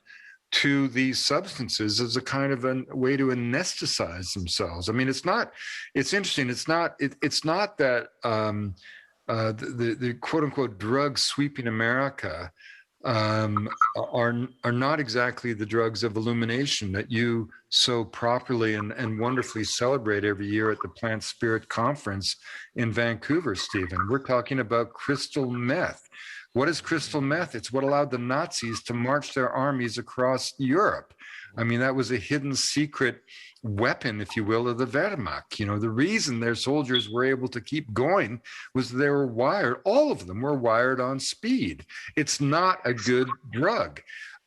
to these substances as a kind of a way to anesthetize themselves. I mean, it's interesting. It's not that the quote unquote drugs sweeping America are not exactly the drugs of illumination that you so properly and wonderfully celebrate every year at the Plant Spirit Conference in Vancouver, Stephen. We're talking about crystal meth. What is crystal meth? It's what allowed the Nazis to march their armies across Europe. I mean, that was a hidden secret weapon, if you will, of the Wehrmacht. The reason their soldiers were able to keep going was they were wired, all of them were wired on speed. It's not a good drug.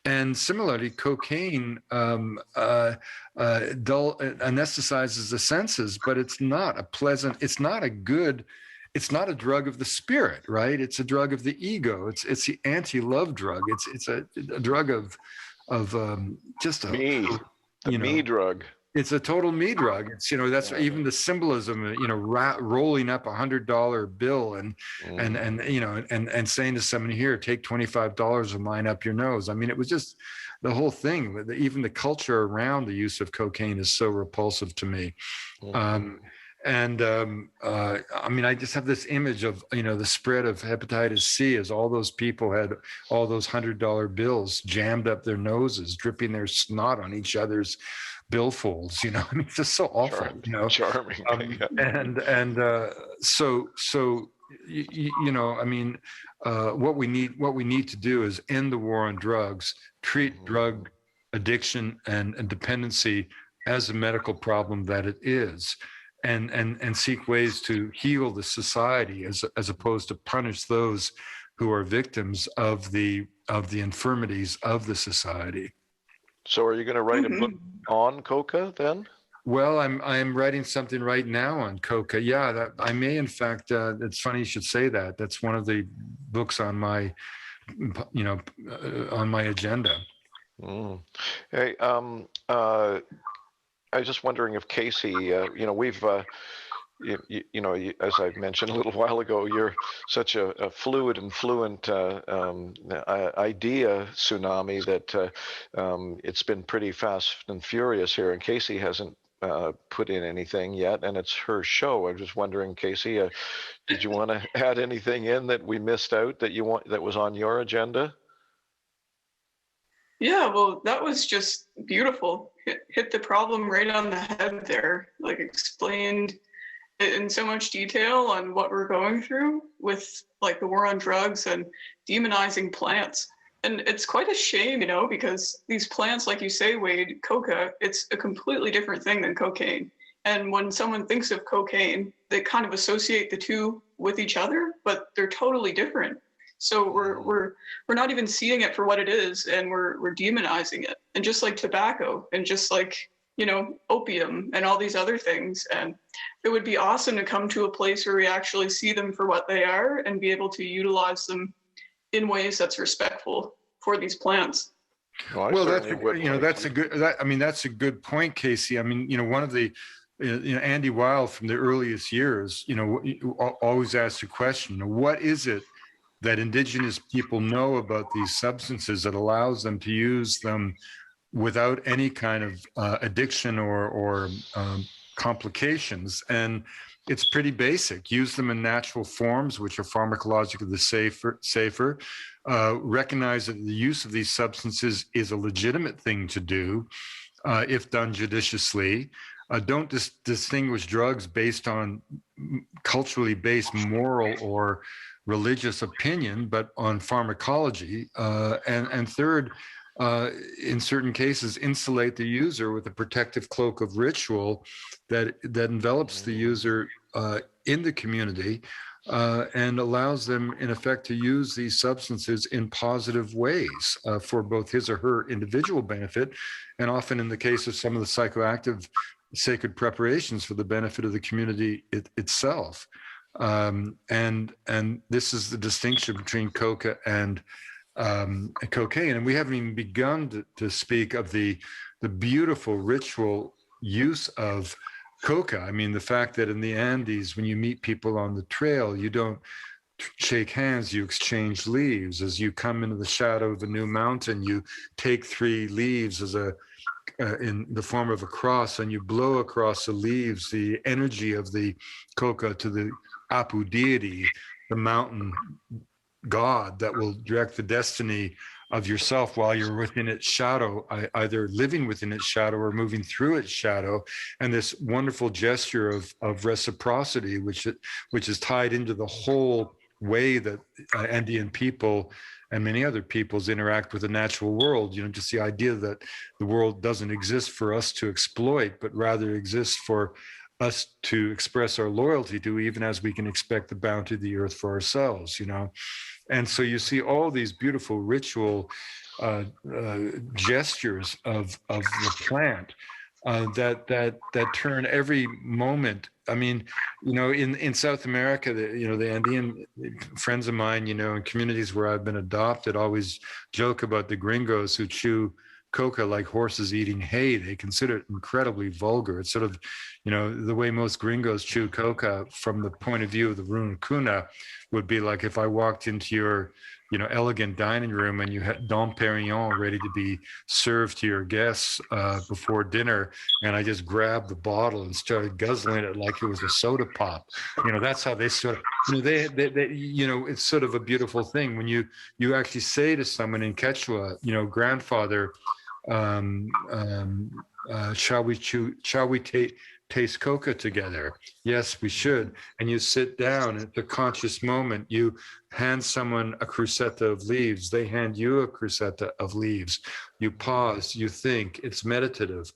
And similarly, cocaine anesthetizes the senses, but it's not a pleasant, it's not a drug of the spirit, right? It's a drug of the ego. It's the anti-love drug. It's a drug of just a me, the me drug. It's a total me drug. It's that's even the symbolism. Rolling up $100 bill and saying to somebody, here, take $25 of mine up your nose. I mean, it was just the whole thing. Even the culture around the use of cocaine is so repulsive to me. I mean, I just have this image of, the spread of hepatitis C as all those people had all those $100 bills jammed up their noses, dripping their snot on each other's billfolds. I mean, it's just so awful. Charming. I mean, what we need to do is end the war on drugs, treat drug addiction and dependency as a medical problem that it is. And seek ways to heal the society as opposed to punish those who are victims of the infirmities of the society. So are you going to write a book on Coca then? Well, I'm writing something right now on Coca. Yeah, I may, in fact, it's funny you should say that. That's one of the books on my, on my agenda. Hey, I was just wondering if Casey, we've, as I mentioned a little while ago, you're such a fluid and fluent idea tsunami that it's been pretty fast and furious here. And Casey hasn't put in anything yet, and it's her show. I'm just wondering, Casey, did you want to add anything in that we missed out that was on your agenda? Yeah, well, that was just beautiful. Hit the problem right on the head there. Like, explained it in so much detail on what we're going through with like the war on drugs and demonizing plants. And it's quite a shame, because these plants, like you say, Wade, Coca, it's a completely different thing than cocaine. And when someone thinks of cocaine, they kind of associate the two with each other, but they're totally different. So we're not even seeing it for what it is, and we're demonizing it. And just like tobacco, and just like opium, and all these other things. And it would be awesome to come to a place where we actually see them for what they are, and be able to utilize them in ways that's respectful for these plants. Well, that's a good point, Casey. I mean, one of the Andy Weil from the earliest years, always asked the question: what is it that indigenous people know about these substances that allows them to use them without any kind of addiction or complications? And it's pretty basic. Use them in natural forms, which are pharmacologically safer. Recognize that the use of these substances is a legitimate thing to do if done judiciously. Don't distinguish drugs based on culturally based moral or religious opinion, but on pharmacology. And third, in certain cases, insulate the user with a protective cloak of ritual that envelops the user in the community, and allows them, in effect, to use these substances in positive ways for both his or her individual benefit, and often in the case of some of the psychoactive sacred preparations for the benefit of the community itself. And this is the distinction between coca and cocaine. And we haven't even begun to speak of the beautiful ritual use of coca. I mean, the fact that in the Andes, when you meet people on the trail, you don't shake hands, you exchange leaves. As you come into the shadow of a new mountain, you take 3 leaves as in the form of a cross, and you blow across the leaves the energy of the coca to the Apu deity, the mountain god that will direct the destiny of yourself while you're within its shadow, either living within its shadow or moving through its shadow. And this wonderful gesture of reciprocity, which is tied into the whole way that Andean people and many other peoples interact with the natural world. You know, just the idea that the world doesn't exist for us to exploit, but rather exists for us to express our loyalty to, even as we can expect the bounty of the earth for ourselves, you know. And so you see all these beautiful ritual gestures of the plant that turn every moment. I mean, you know, in South America, the Andean friends of mine, you know, in communities where I've been adopted, always joke about the gringos who chew coca like horses eating hay. They consider it incredibly vulgar. It's sort of, you know, the way most gringos chew coca from the point of view of the Runa Kuna would be like if I walked into your, you know, elegant dining room and you had Dom Perignon ready to be served to your guests before dinner, and I just grabbed the bottle and started guzzling it like it was a soda pop. You know, that's how they sort of, you know, they you know, it's sort of a beautiful thing when you actually say to someone in Quechua, you know, grandfather, shall we taste coca together? Yes, we should. And you sit down at the conscious moment, you hand someone a cruceta of leaves, they hand you a cruceta of leaves. You pause, you think, it's meditative.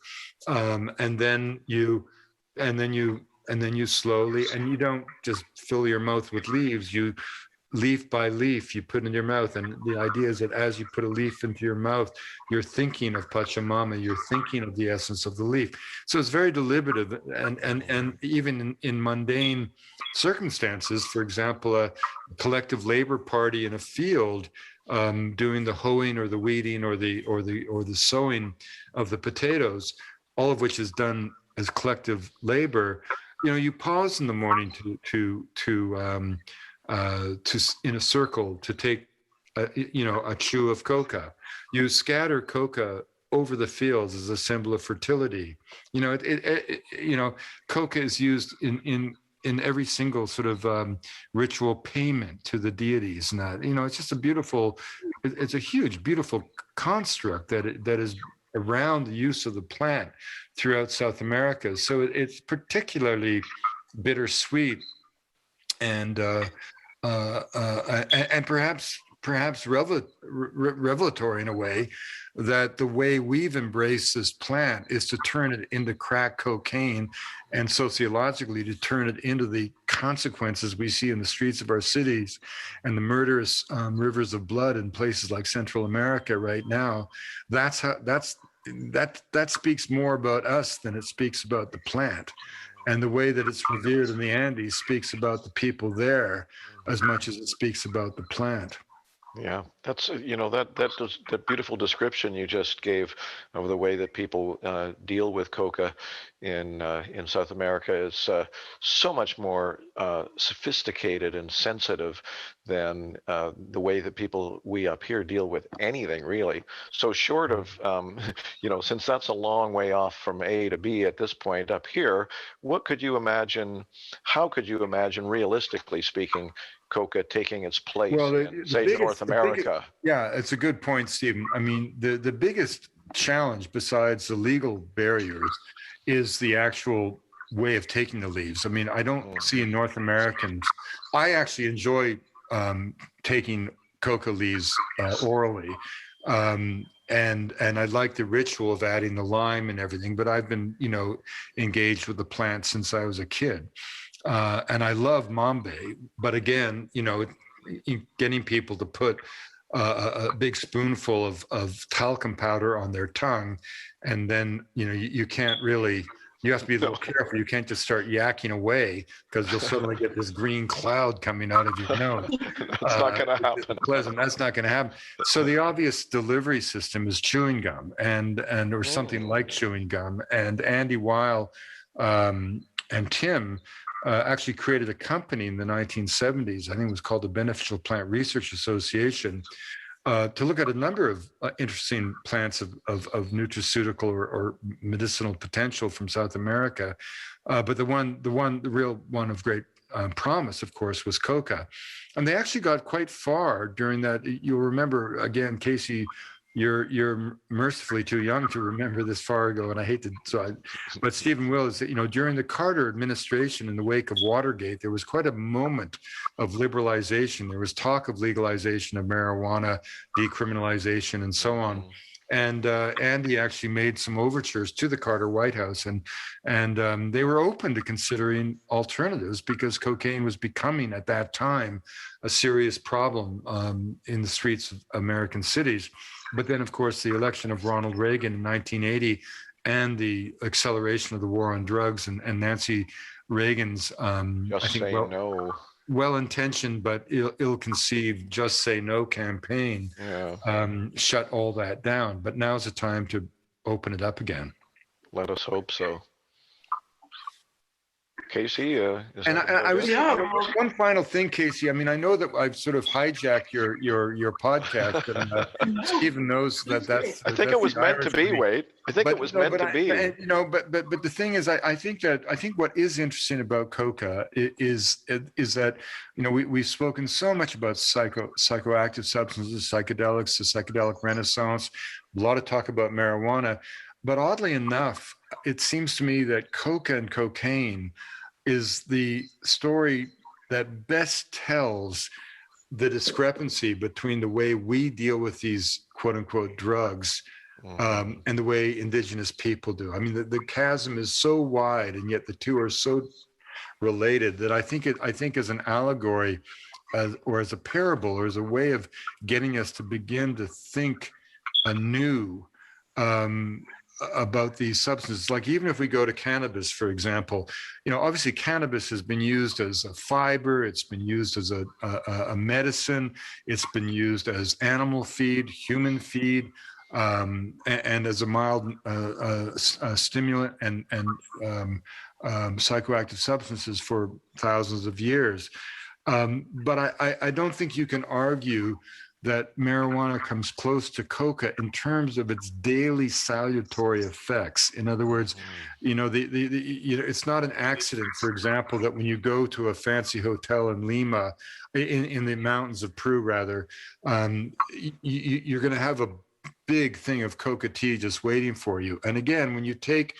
And then you slowly, and you don't just fill your mouth with leaves, you leaf by leaf you put in your mouth. And the idea is that as you put a leaf into your mouth, you're thinking of Pachamama, you're thinking of the essence of the leaf. So it's very deliberative, and even in mundane circumstances, for example, a collective labor party in a field doing the hoeing or the weeding or the sowing of the potatoes, all of which is done as collective labor. You know, you pause in the morning to in a circle to take a chew of coca. You scatter coca over the fields as a symbol of fertility. You know, coca is used in every single sort of ritual payment to the deities, and that, you know, it's just it's a huge, beautiful construct that is around the use of the plant throughout South America. So it's particularly bittersweet and perhaps revelatory in a way, that the way we've embraced this plant is to turn it into crack cocaine, and sociologically to turn it into the consequences we see in the streets of our cities and the murderous rivers of blood in places like Central America right now. That speaks more about us than it speaks about the plant. And the way that it's revered in the Andes speaks about the people there as much as it speaks about the plant. Yeah, that's, you know, that beautiful description you just gave of the way that people deal with coca in South America is so much more sophisticated and sensitive than the way that we up here deal with anything, really. So short of, you know, since that's a long way off from A to B at this point up here, what could you imagine? How could you imagine, realistically speaking, coca taking its place in, say, North America? Yeah, it's a good point, Stephen. I mean, the biggest challenge besides the legal barriers is the actual way of taking the leaves. I mean, I don't see in North Americans, I actually enjoy taking coca leaves orally. And I like the ritual of adding the lime and everything, but I've been, you know, engaged with the plant since I was a kid. And I love mambe, but again, getting people to put a big spoonful of talcum powder on their tongue, and then you can't really. You have to be a little careful. You can't just start yakking away, because you'll suddenly get this green cloud coming out of your nose. That's not going to happen. Pleasant. That's not going to happen. So the obvious delivery system is chewing gum, or something like chewing gum. And Andy Weil and Tim actually created a company in the 1970s. I think it was called the Beneficial Plant Research Association, to look at a number of interesting plants of nutraceutical or medicinal potential from South America. But the real one of great promise, of course, was Coca. And they actually got quite far during that. You'll remember, again, Casey, you're mercifully too young to remember this far ago, and I hate to. But Stephen will is that during the Carter administration, in the wake of Watergate, there was quite a moment of liberalization. There was talk of legalization of marijuana, decriminalization, and so on. And Andy actually made some overtures to the Carter White House, and they were open to considering alternatives, because cocaine was becoming at that time a serious problem in the streets of American cities. But then, of course, the election of Ronald Reagan in 1980 and the acceleration of the war on drugs and Nancy Reagan's, well-intentioned but ill-conceived "Just Say No" campaign shut all that down. But now's the time to open it up again. Let us hope so. Casey, I was one final thing, Casey. I mean, I know that I've sort of hijacked your podcast, and Stephen knows that that's. I think it was meant to be, Wade. I think it was meant to be. But the thing is, I think what is interesting about Coca is that we've spoken so much about psychoactive substances, psychedelics, the psychedelic renaissance, a lot of talk about marijuana, but oddly enough, it seems to me that Coca and cocaine is the story that best tells the discrepancy between the way we deal with these quote unquote drugs and the way indigenous people do. I mean, the chasm is so wide, and yet the two are so related that I think as an allegory or as a parable, or as a way of getting us to begin to think anew about these substances. Like, even if we go to cannabis, for example, obviously cannabis has been used as a fiber, it's been used as a medicine, it's been used as animal feed, human feed, and as a mild stimulant and psychoactive substances for thousands of years. But I don't think you can argue that marijuana comes close to Coca in terms of its daily salutary effects. In other words, it's not an accident, for example, that when you go to a fancy hotel in Lima, in the mountains of Peru, rather, you're going to have a big thing of Coca tea just waiting for you. And again, when you take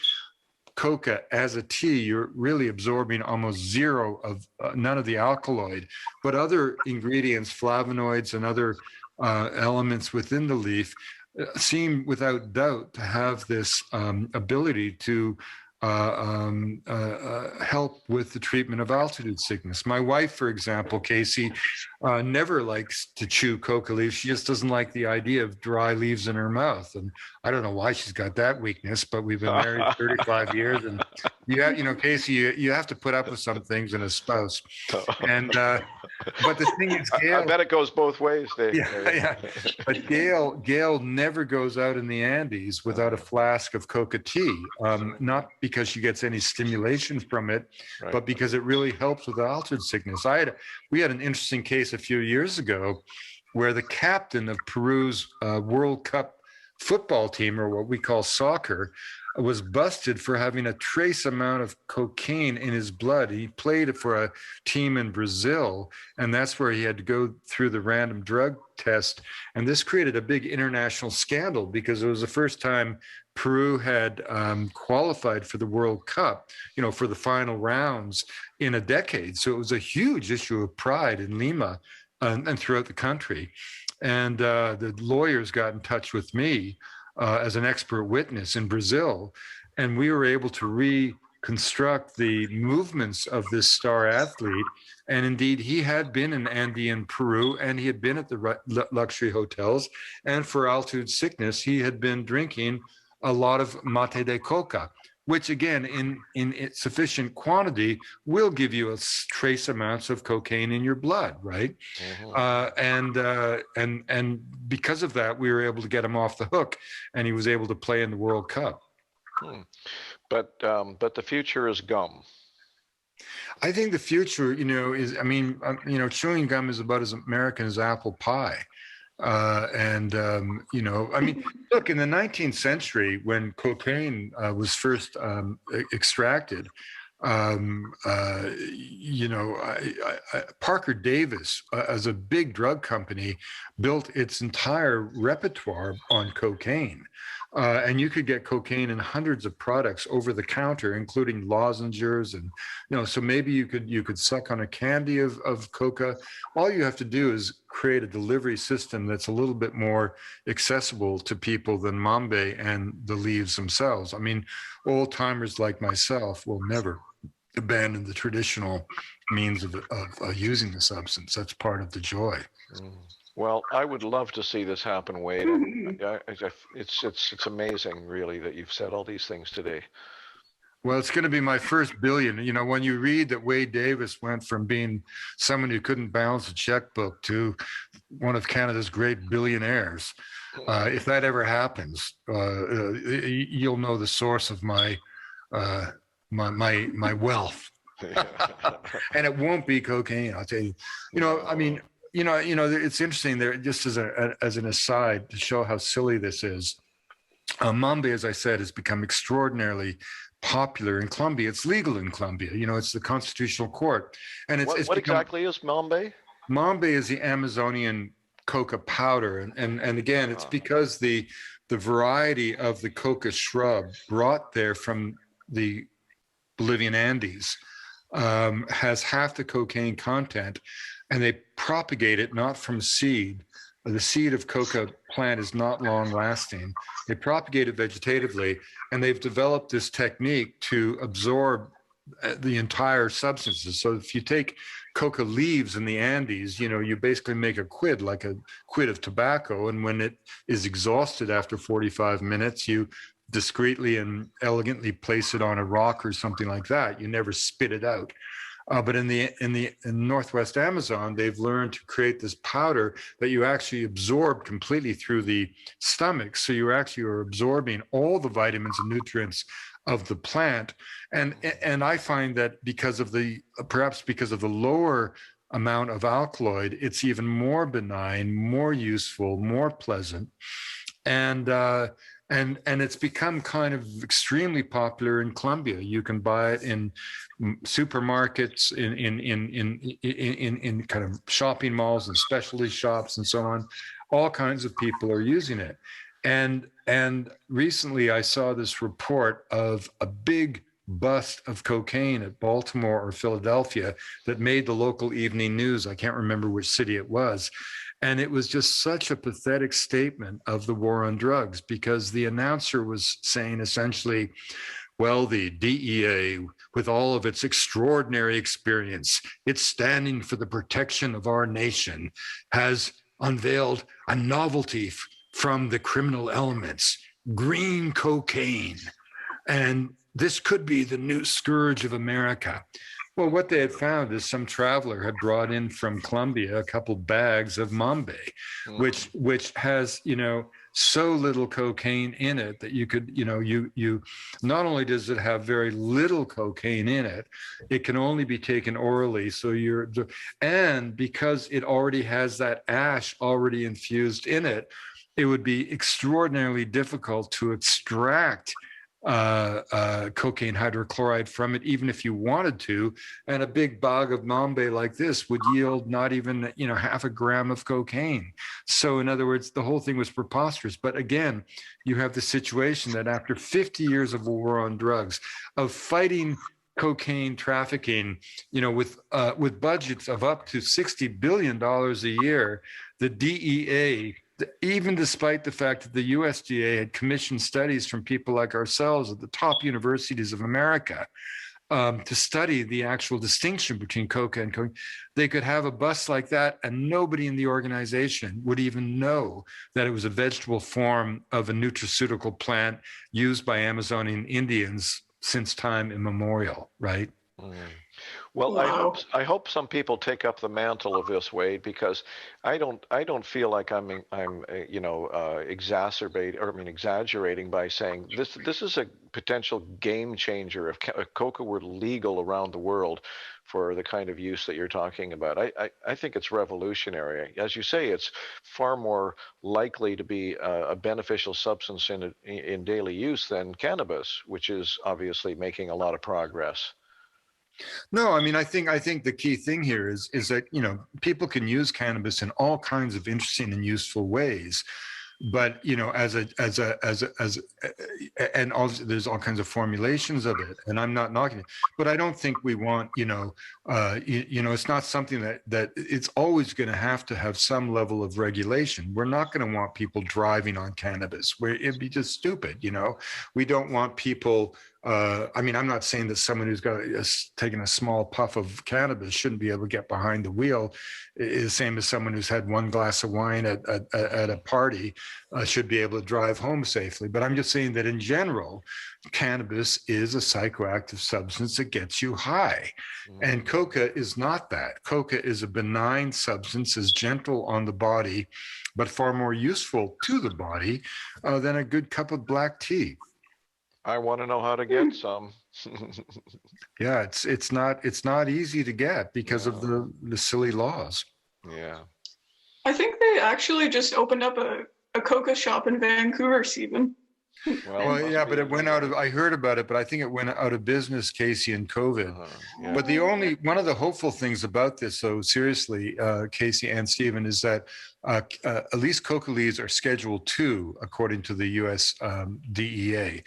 Coca as a tea, you're really absorbing almost zero of none of the alkaloid, but other ingredients, flavonoids and other elements within the leaf seem without doubt to have this ability to help with the treatment of altitude sickness. My wife, for example, Casey, never likes to chew coca leaves. She just doesn't like the idea of dry leaves in her mouth. And I don't know why she's got that weakness, but we've been married 35 years. And Casey, you have to put up with some things in a spouse. And but the thing is, Gail, I bet it goes both ways, Dave. Yeah. But Gail never goes out in the Andes without a flask of coca tea, not because she gets any stimulation from it, but because it really helps with altitude sickness. We had an interesting case a few years ago where the captain of Peru's World Cup football team, or what we call soccer, was busted for having a trace amount of cocaine in his blood. He played for a team in Brazil, and that's where he had to go through the random drug test. And this created a big international scandal because it was the first time Peru had qualified for the World Cup, for the final rounds in a decade. So it was a huge issue of pride in Lima and throughout the country. And the lawyers got in touch with me as an expert witness in Brazil, and we were able to construct the movements of this star athlete. And indeed, he had been in Andean Peru, and he had been at the luxury hotels. And for altitude sickness, he had been drinking a lot of mate de coca, which again, in sufficient quantity, will give you a trace amounts of cocaine in your blood, right? And because of that, we were able to get him off the hook, and he was able to play in the World Cup. But the future is gum. I think the future, is, chewing gum is about as American as apple pie. Look, in the 19th century, when cocaine was first extracted, Parker Davis, as a big drug company, built its entire repertoire on cocaine. And you could get cocaine in hundreds of products over the counter, including lozenges, and so maybe you could suck on a candy of coca. All you have to do is create a delivery system that's a little bit more accessible to people than mambe and the leaves themselves. I mean, old timers like myself will never abandon the traditional means of using the substance. That's part of the joy. Well, I would love to see this happen, Wade. And it's amazing, really, that you've said all these things today. Well, it's going to be my first billion. When you read that Wade Davis went from being someone who couldn't balance a checkbook to one of Canada's great billionaires, if that ever happens, you'll know the source of my wealth. And it won't be cocaine, I'll tell you. It's interesting there, just as an aside to show how silly this is. Mambe, as I said, has become extraordinarily popular in Colombia. It's legal in Colombia. It's the constitutional court. And what exactly is mambe? Mambe is the Amazonian coca powder, and again, it's because the variety of the coca shrub brought there from the Bolivian Andes has half the cocaine content, and they propagate it not from seed. The seed of coca plant is not long lasting. They propagate it vegetatively, and they've developed this technique to absorb the entire substances. So if you take coca leaves in the Andes, you basically make a quid, like a quid of tobacco. And when it is exhausted after 45 minutes, you discreetly and elegantly place it on a rock or something like that. You never spit it out. But in Northwest Amazon, they've learned to create this powder that you actually absorb completely through the stomach. So you actually are absorbing all the vitamins and nutrients of the plant. And I find that perhaps because of the lower amount of alkaloid, it's even more benign, more useful, more pleasant. And it's become kind of extremely popular in Colombia. You can buy it in supermarkets, in kind of shopping malls and specialty shops and so on. All kinds of people are using it. And recently I saw this report of a big bust of cocaine at Baltimore or Philadelphia that made the local evening news. I can't remember which city it was. And it was just such a pathetic statement of the war on drugs, because the announcer was saying essentially, well, the DEA, with all of its extraordinary experience, it's standing for the protection of our nation, has unveiled a novelty from the criminal elements, green cocaine. And this could be the new scourge of America. Well, what they had found is some traveler had brought in from Colombia a couple bags of mambe, which has, so little cocaine in it that you could, you not only does it have very little cocaine in it, it can only be taken orally. So and because it already has that ash already infused in it, it would be extraordinarily difficult to extract cocaine hydrochloride from it, even if you wanted to. And a big bag of mambe like this would yield not even, half a gram of cocaine. So in other words, the whole thing was preposterous. But again, you have the situation that after 50 years of a war on drugs, of fighting cocaine trafficking, with budgets of up to $60 billion a year, the DEA even despite the fact that the USDA had commissioned studies from people like ourselves at the top universities of America to study the actual distinction between coca and cocaine, they could have a bus like that and nobody in the organization would even know that it was a vegetable form of a nutraceutical plant used by Amazonian Indians since time immemorial, right? Mm. Well, wow. I hope some people take up the mantle of this, Wade, because I don't feel like I'm exaggerating by saying this is a potential game changer if coca were legal around the world for the kind of use that you're talking about. I think it's revolutionary. As you say, it's far more likely to be a beneficial substance in daily use than cannabis, which is obviously making a lot of progress. No, I mean, I think the key thing here is that, you know, people can use cannabis in all kinds of interesting and useful ways, but, you know, and also there's all kinds of formulations of it, and I'm not knocking it, but I don't think we want, it's not something that it's always going to have some level of regulation. We're not going to want people driving on cannabis, where it'd be just stupid, you know. We don't want people. I mean, I'm not saying that someone who's taken a small puff of cannabis shouldn't be able to get behind the wheel. Is the same as someone who's had one glass of wine at a party should be able to drive home safely. But I'm just saying that in general, cannabis is a psychoactive substance that gets you high. And coca is not that. Coca is a benign substance, is gentle on the body, but far more useful to the body than a good cup of black tea. I want to know how to get some. Yeah, it's not easy to get because of the silly laws. Yeah. I think they actually just opened up a coca shop in Vancouver, Stephen. Well, yeah, but it went out of, I heard about it, but I think it went out of business, Casey, and COVID. Yeah. But one of the hopeful things about this, though, seriously, Casey and Stephen, is that at least coca leaves are Schedule II, according to the US DEA.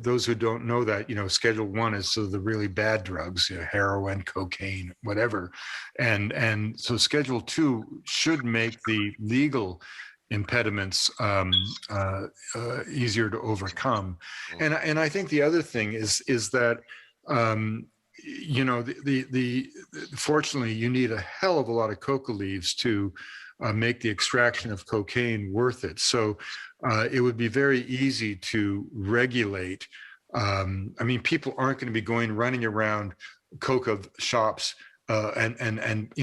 Those who don't know that, you know, Schedule I is sort of the really bad drugs, you know, heroin, cocaine, whatever. And so Schedule II should make the legal impediments easier to overcome. And I think the other thing is that you know, fortunately you need a hell of a lot of coca leaves to make the extraction of cocaine worth it. So it would be very easy to regulate. I mean, people aren't going to be running around coca shops and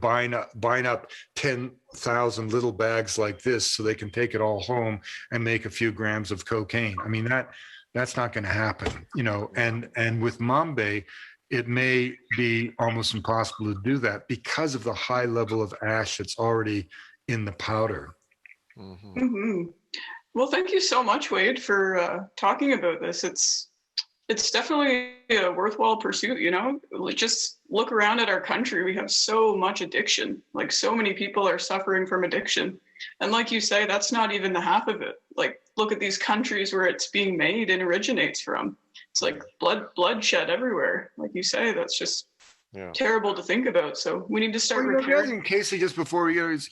buying up 10,000 little bags like this so they can take it all home and make a few grams of cocaine. I mean, that's not going to happen, you know. And with Mambe, it may be almost impossible to do that because of the high level of ash that's already in the powder. Well, thank you so much, Wade, for talking about this. It's definitely a worthwhile pursuit, you know. Just look around at our country. We have so much addiction. Like, so many people are suffering from addiction. And like you say, that's not even the half of it. Like, look at these countries where it's being made and originates from. It's like bloodshed everywhere. Like you say, that's just terrible to think about. So we need to start repairing. Casey, just before we go, is,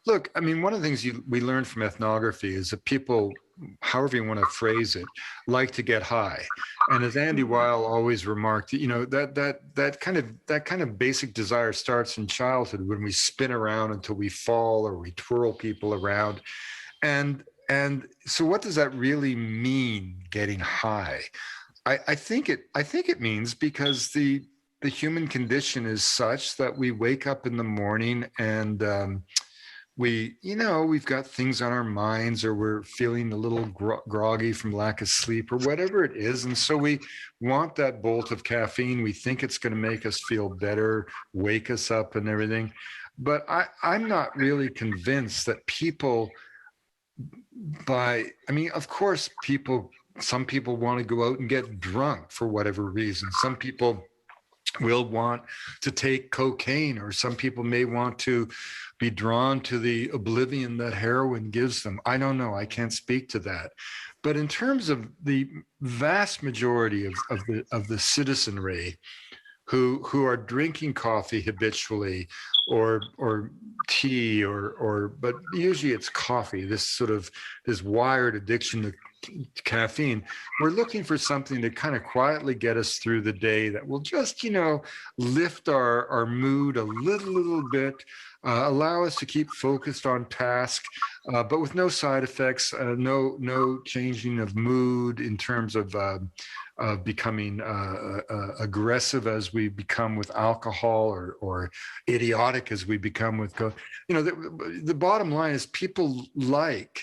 look, I mean, one of the things we learned from ethnography is that people, however you want to phrase it, like to get high. And as Andy Weil always remarked, you know, that kind of basic desire starts in childhood when we spin around until we fall or we twirl people around. And so what does that really mean, getting high? I think it means because the human condition is such that we wake up in the morning and we've got things on our minds, or we're feeling a little groggy from lack of sleep or whatever it is. And so we want that bolt of caffeine. We think it's going to make us feel better, wake us up and everything. But I'm not really convinced that people of course, some people want to go out and get drunk for whatever reason. Some people will want to take cocaine, or some people may want to be drawn to the oblivion that heroin gives them. I don't know. I can't speak to that. But in terms of the vast majority of the citizenry, who are drinking coffee habitually, or tea, but usually it's coffee, this wired addiction to caffeine. We're looking for something to kind of quietly get us through the day that will just, lift our mood a little bit, allow us to keep focused on task, but with no side effects, no changing of mood in terms of becoming aggressive as we become with alcohol, or idiotic as we become with the bottom line is people like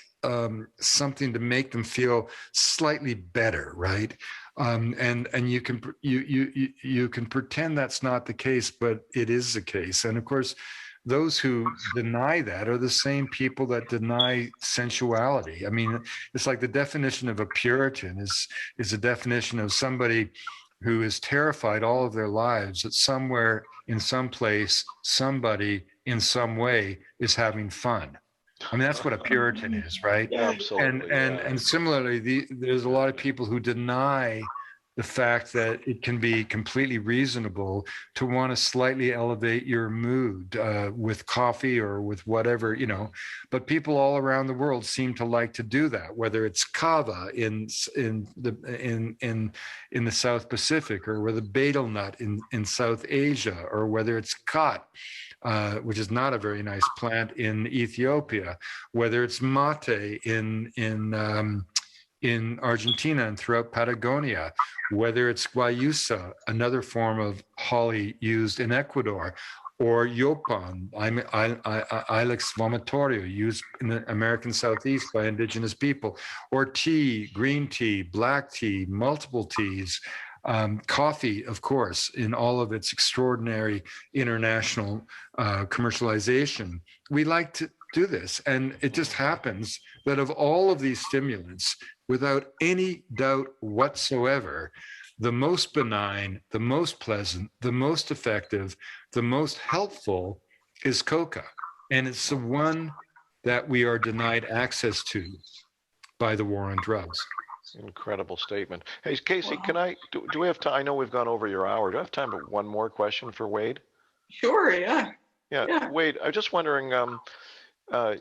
something to make them feel slightly better, right? And you can pretend that's not the case, but it is the case. And of course, those who deny that are the same people that deny sensuality. I mean, it's like the definition of a Puritan is a definition of somebody who is terrified all of their lives that somewhere, in some place, somebody in some way is having fun. I mean, that's what a Puritan is, right? Yeah, absolutely. And similarly, there's a lot of people who deny the fact that it can be completely reasonable to want to slightly elevate your mood with coffee or with whatever, but people all around the world seem to like to do that, whether it's kava in the South Pacific, or whether betel nut in South Asia, or whether it's khat, which is not a very nice plant, in Ethiopia, whether it's mate in Argentina and throughout Patagonia, whether it's guayusa, another form of holly used in Ecuador, or yopan, Ilex vomitoria, used in the American Southeast by indigenous people, or tea, green tea, black tea, multiple teas, coffee, of course, in all of its extraordinary international commercialization. We like to do this, and it just happens that of all of these stimulants, without any doubt whatsoever, the most benign, the most pleasant, the most effective, the most helpful is Coca. And it's the one that we are denied access to by the war on drugs. Incredible statement. Hey, Casey, can do we have time? I know we've gone over your hour. Do I have time for one more question for Wade? Sure, yeah. Yeah, Wade, I'm just wondering,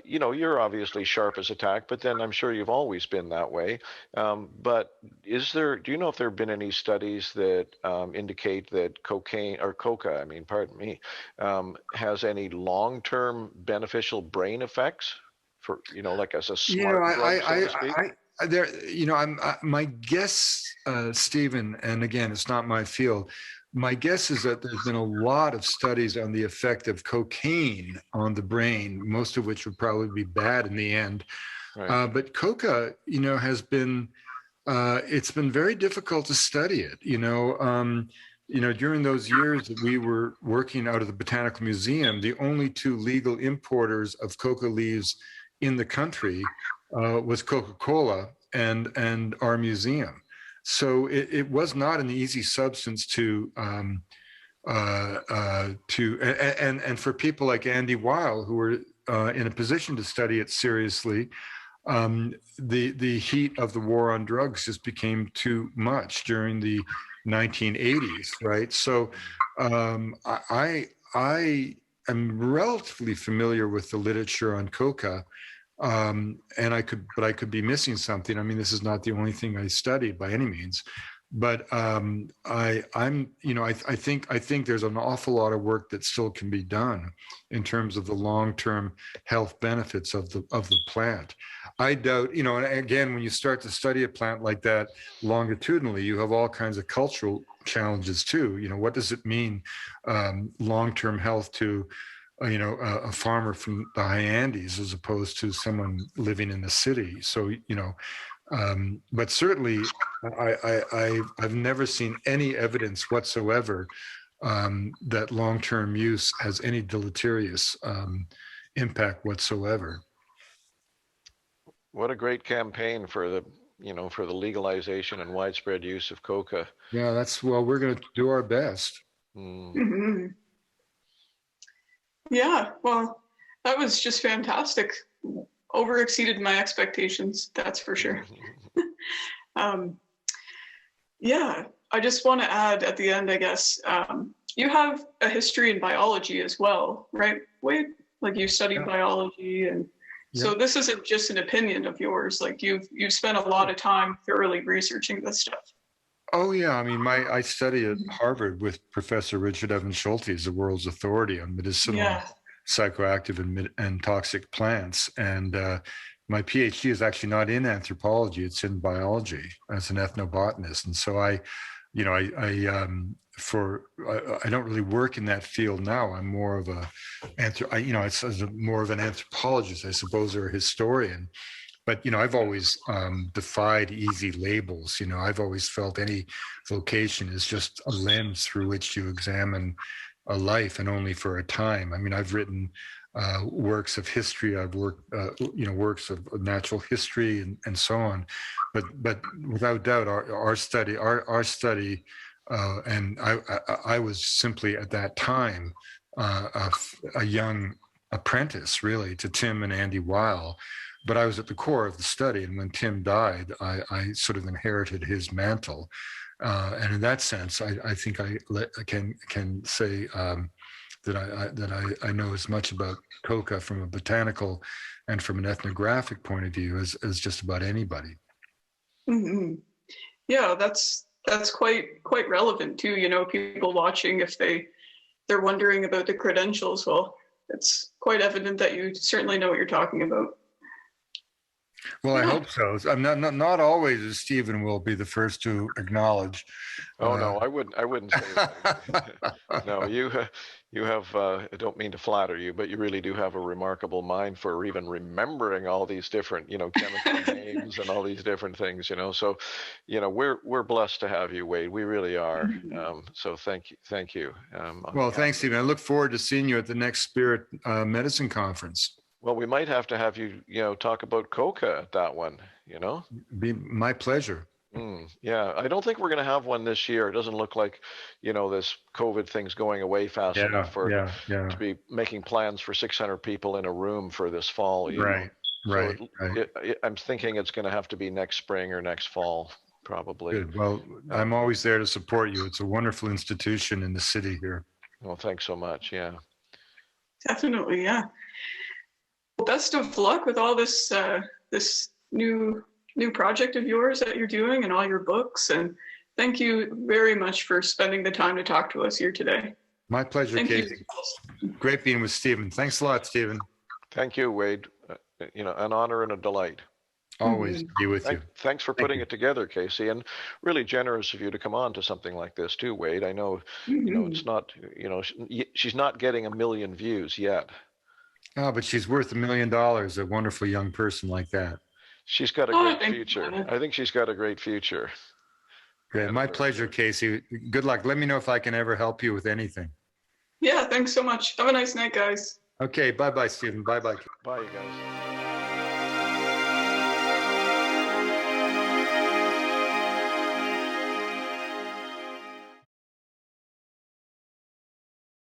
you're obviously sharp as a tack, but then I'm sure you've always been that way. But do you know if there have been any studies that indicate that Coca, has any long-term beneficial brain effects for, like as a smart drug, so to speak? My guess, Stephen, and again, it's not my field, my guess is that there's been a lot of studies on the effect of cocaine on the brain, most of which would probably be bad in the end. Right. But Coca, has been, it's been very difficult to study it. During those years that we were working out of the Botanical Museum, the only two legal importers of coca leaves in the country was Coca-Cola and our museum. So it was not an easy substance and for people like Andy Weil, who were in a position to study it seriously, the heat of the war on drugs just became too much during the 1980s, right? So I am relatively familiar with the literature on Coca. And I could be missing something. I mean, this is not the only thing I studied by any means, but I think there's an awful lot of work that still can be done in terms of the long-term health benefits of the plant. I doubt, and again, when you start to study a plant like that longitudinally, you have all kinds of cultural challenges too. What does it mean, long-term health to a farmer from the high Andes as opposed to someone living in the city? So, but certainly I've never seen any evidence whatsoever that long-term use has any deleterious impact whatsoever. What a great campaign for the legalization and widespread use of Coca. Yeah, we're going to do our best. Mm-hmm. Yeah, well, that was just fantastic. Over exceeded my expectations, that's for sure. I just want to add at the end, I guess, you have a history in biology as well, right, Wade? Like you studied biology, and so this isn't just an opinion of yours. Like you've spent a lot of time thoroughly researching this stuff. Oh yeah, I mean, I study at Harvard with Professor Richard Evans Schulte, he's the world's authority on medicinal, psychoactive, and toxic plants. And my PhD is actually not in anthropology; it's in biology as an ethnobotanist. And so I don't really work in that field now. I'm more of more of an anthropologist, I suppose, or a historian. But, I've always defied easy labels. I've always felt any vocation is just a lens through which you examine a life, and only for a time. I mean, I've written works of history. I've worked, works of natural history and so on. But without doubt, our study, and I was simply at that time a young apprentice, really, to Tim and Andy Weil. But I was at the core of the study, and when Tim died, I sort of inherited his mantle. And in that sense, I think I can say that I know as much about Coca from a botanical and from an ethnographic point of view as just about anybody. Mm-hmm. Yeah, that's quite relevant too. People watching, if they're wondering about the credentials, well, it's quite evident that you certainly know what you're talking about. Well, I hope so. I'm not always, as Stephen will be the first to acknowledge. Oh no, I wouldn't say that. No, you have. I don't mean to flatter you, but you really do have a remarkable mind for even remembering all these different, chemical names and all these different things. So, we're blessed to have you, Wade. We really are. So thank you. Well, thanks, Stephen. I look forward to seeing you at the next Spirit Medicine Conference. Well, we might have to have you, talk about Coca at that one, Be my pleasure. Yeah, I don't think we're going to have one this year. It doesn't look like, this COVID thing's going away fast enough to be making plans for 600 people in a room for this fall. Right. I'm thinking it's going to have to be next spring or next fall, probably. Good. Well, I'm always there to support you. It's a wonderful institution in the city here. Well, thanks so much. Yeah. Definitely. Yeah. Best of luck with all this this new project of yours that you're doing and all your books. And thank you very much for spending the time to talk to us here today. My pleasure, Casey. Great being with Stephen. Thanks a lot, Stephen. Thank you, Wade. An honor and a delight. Always be with you. Thanks for putting it together, Casey, and really generous of you to come on to something like this too, Wade. I know, it's not, she's not getting 1 million views yet. Oh, but she's worth $1 million, a wonderful young person like that. She's got a great future. I think she's got a great future. Great. My pleasure, Casey. Good luck. Let me know if I can ever help you with anything. Yeah, thanks so much. Have a nice night, guys. Okay, bye-bye, Stephen. Bye-bye. Bye, you guys.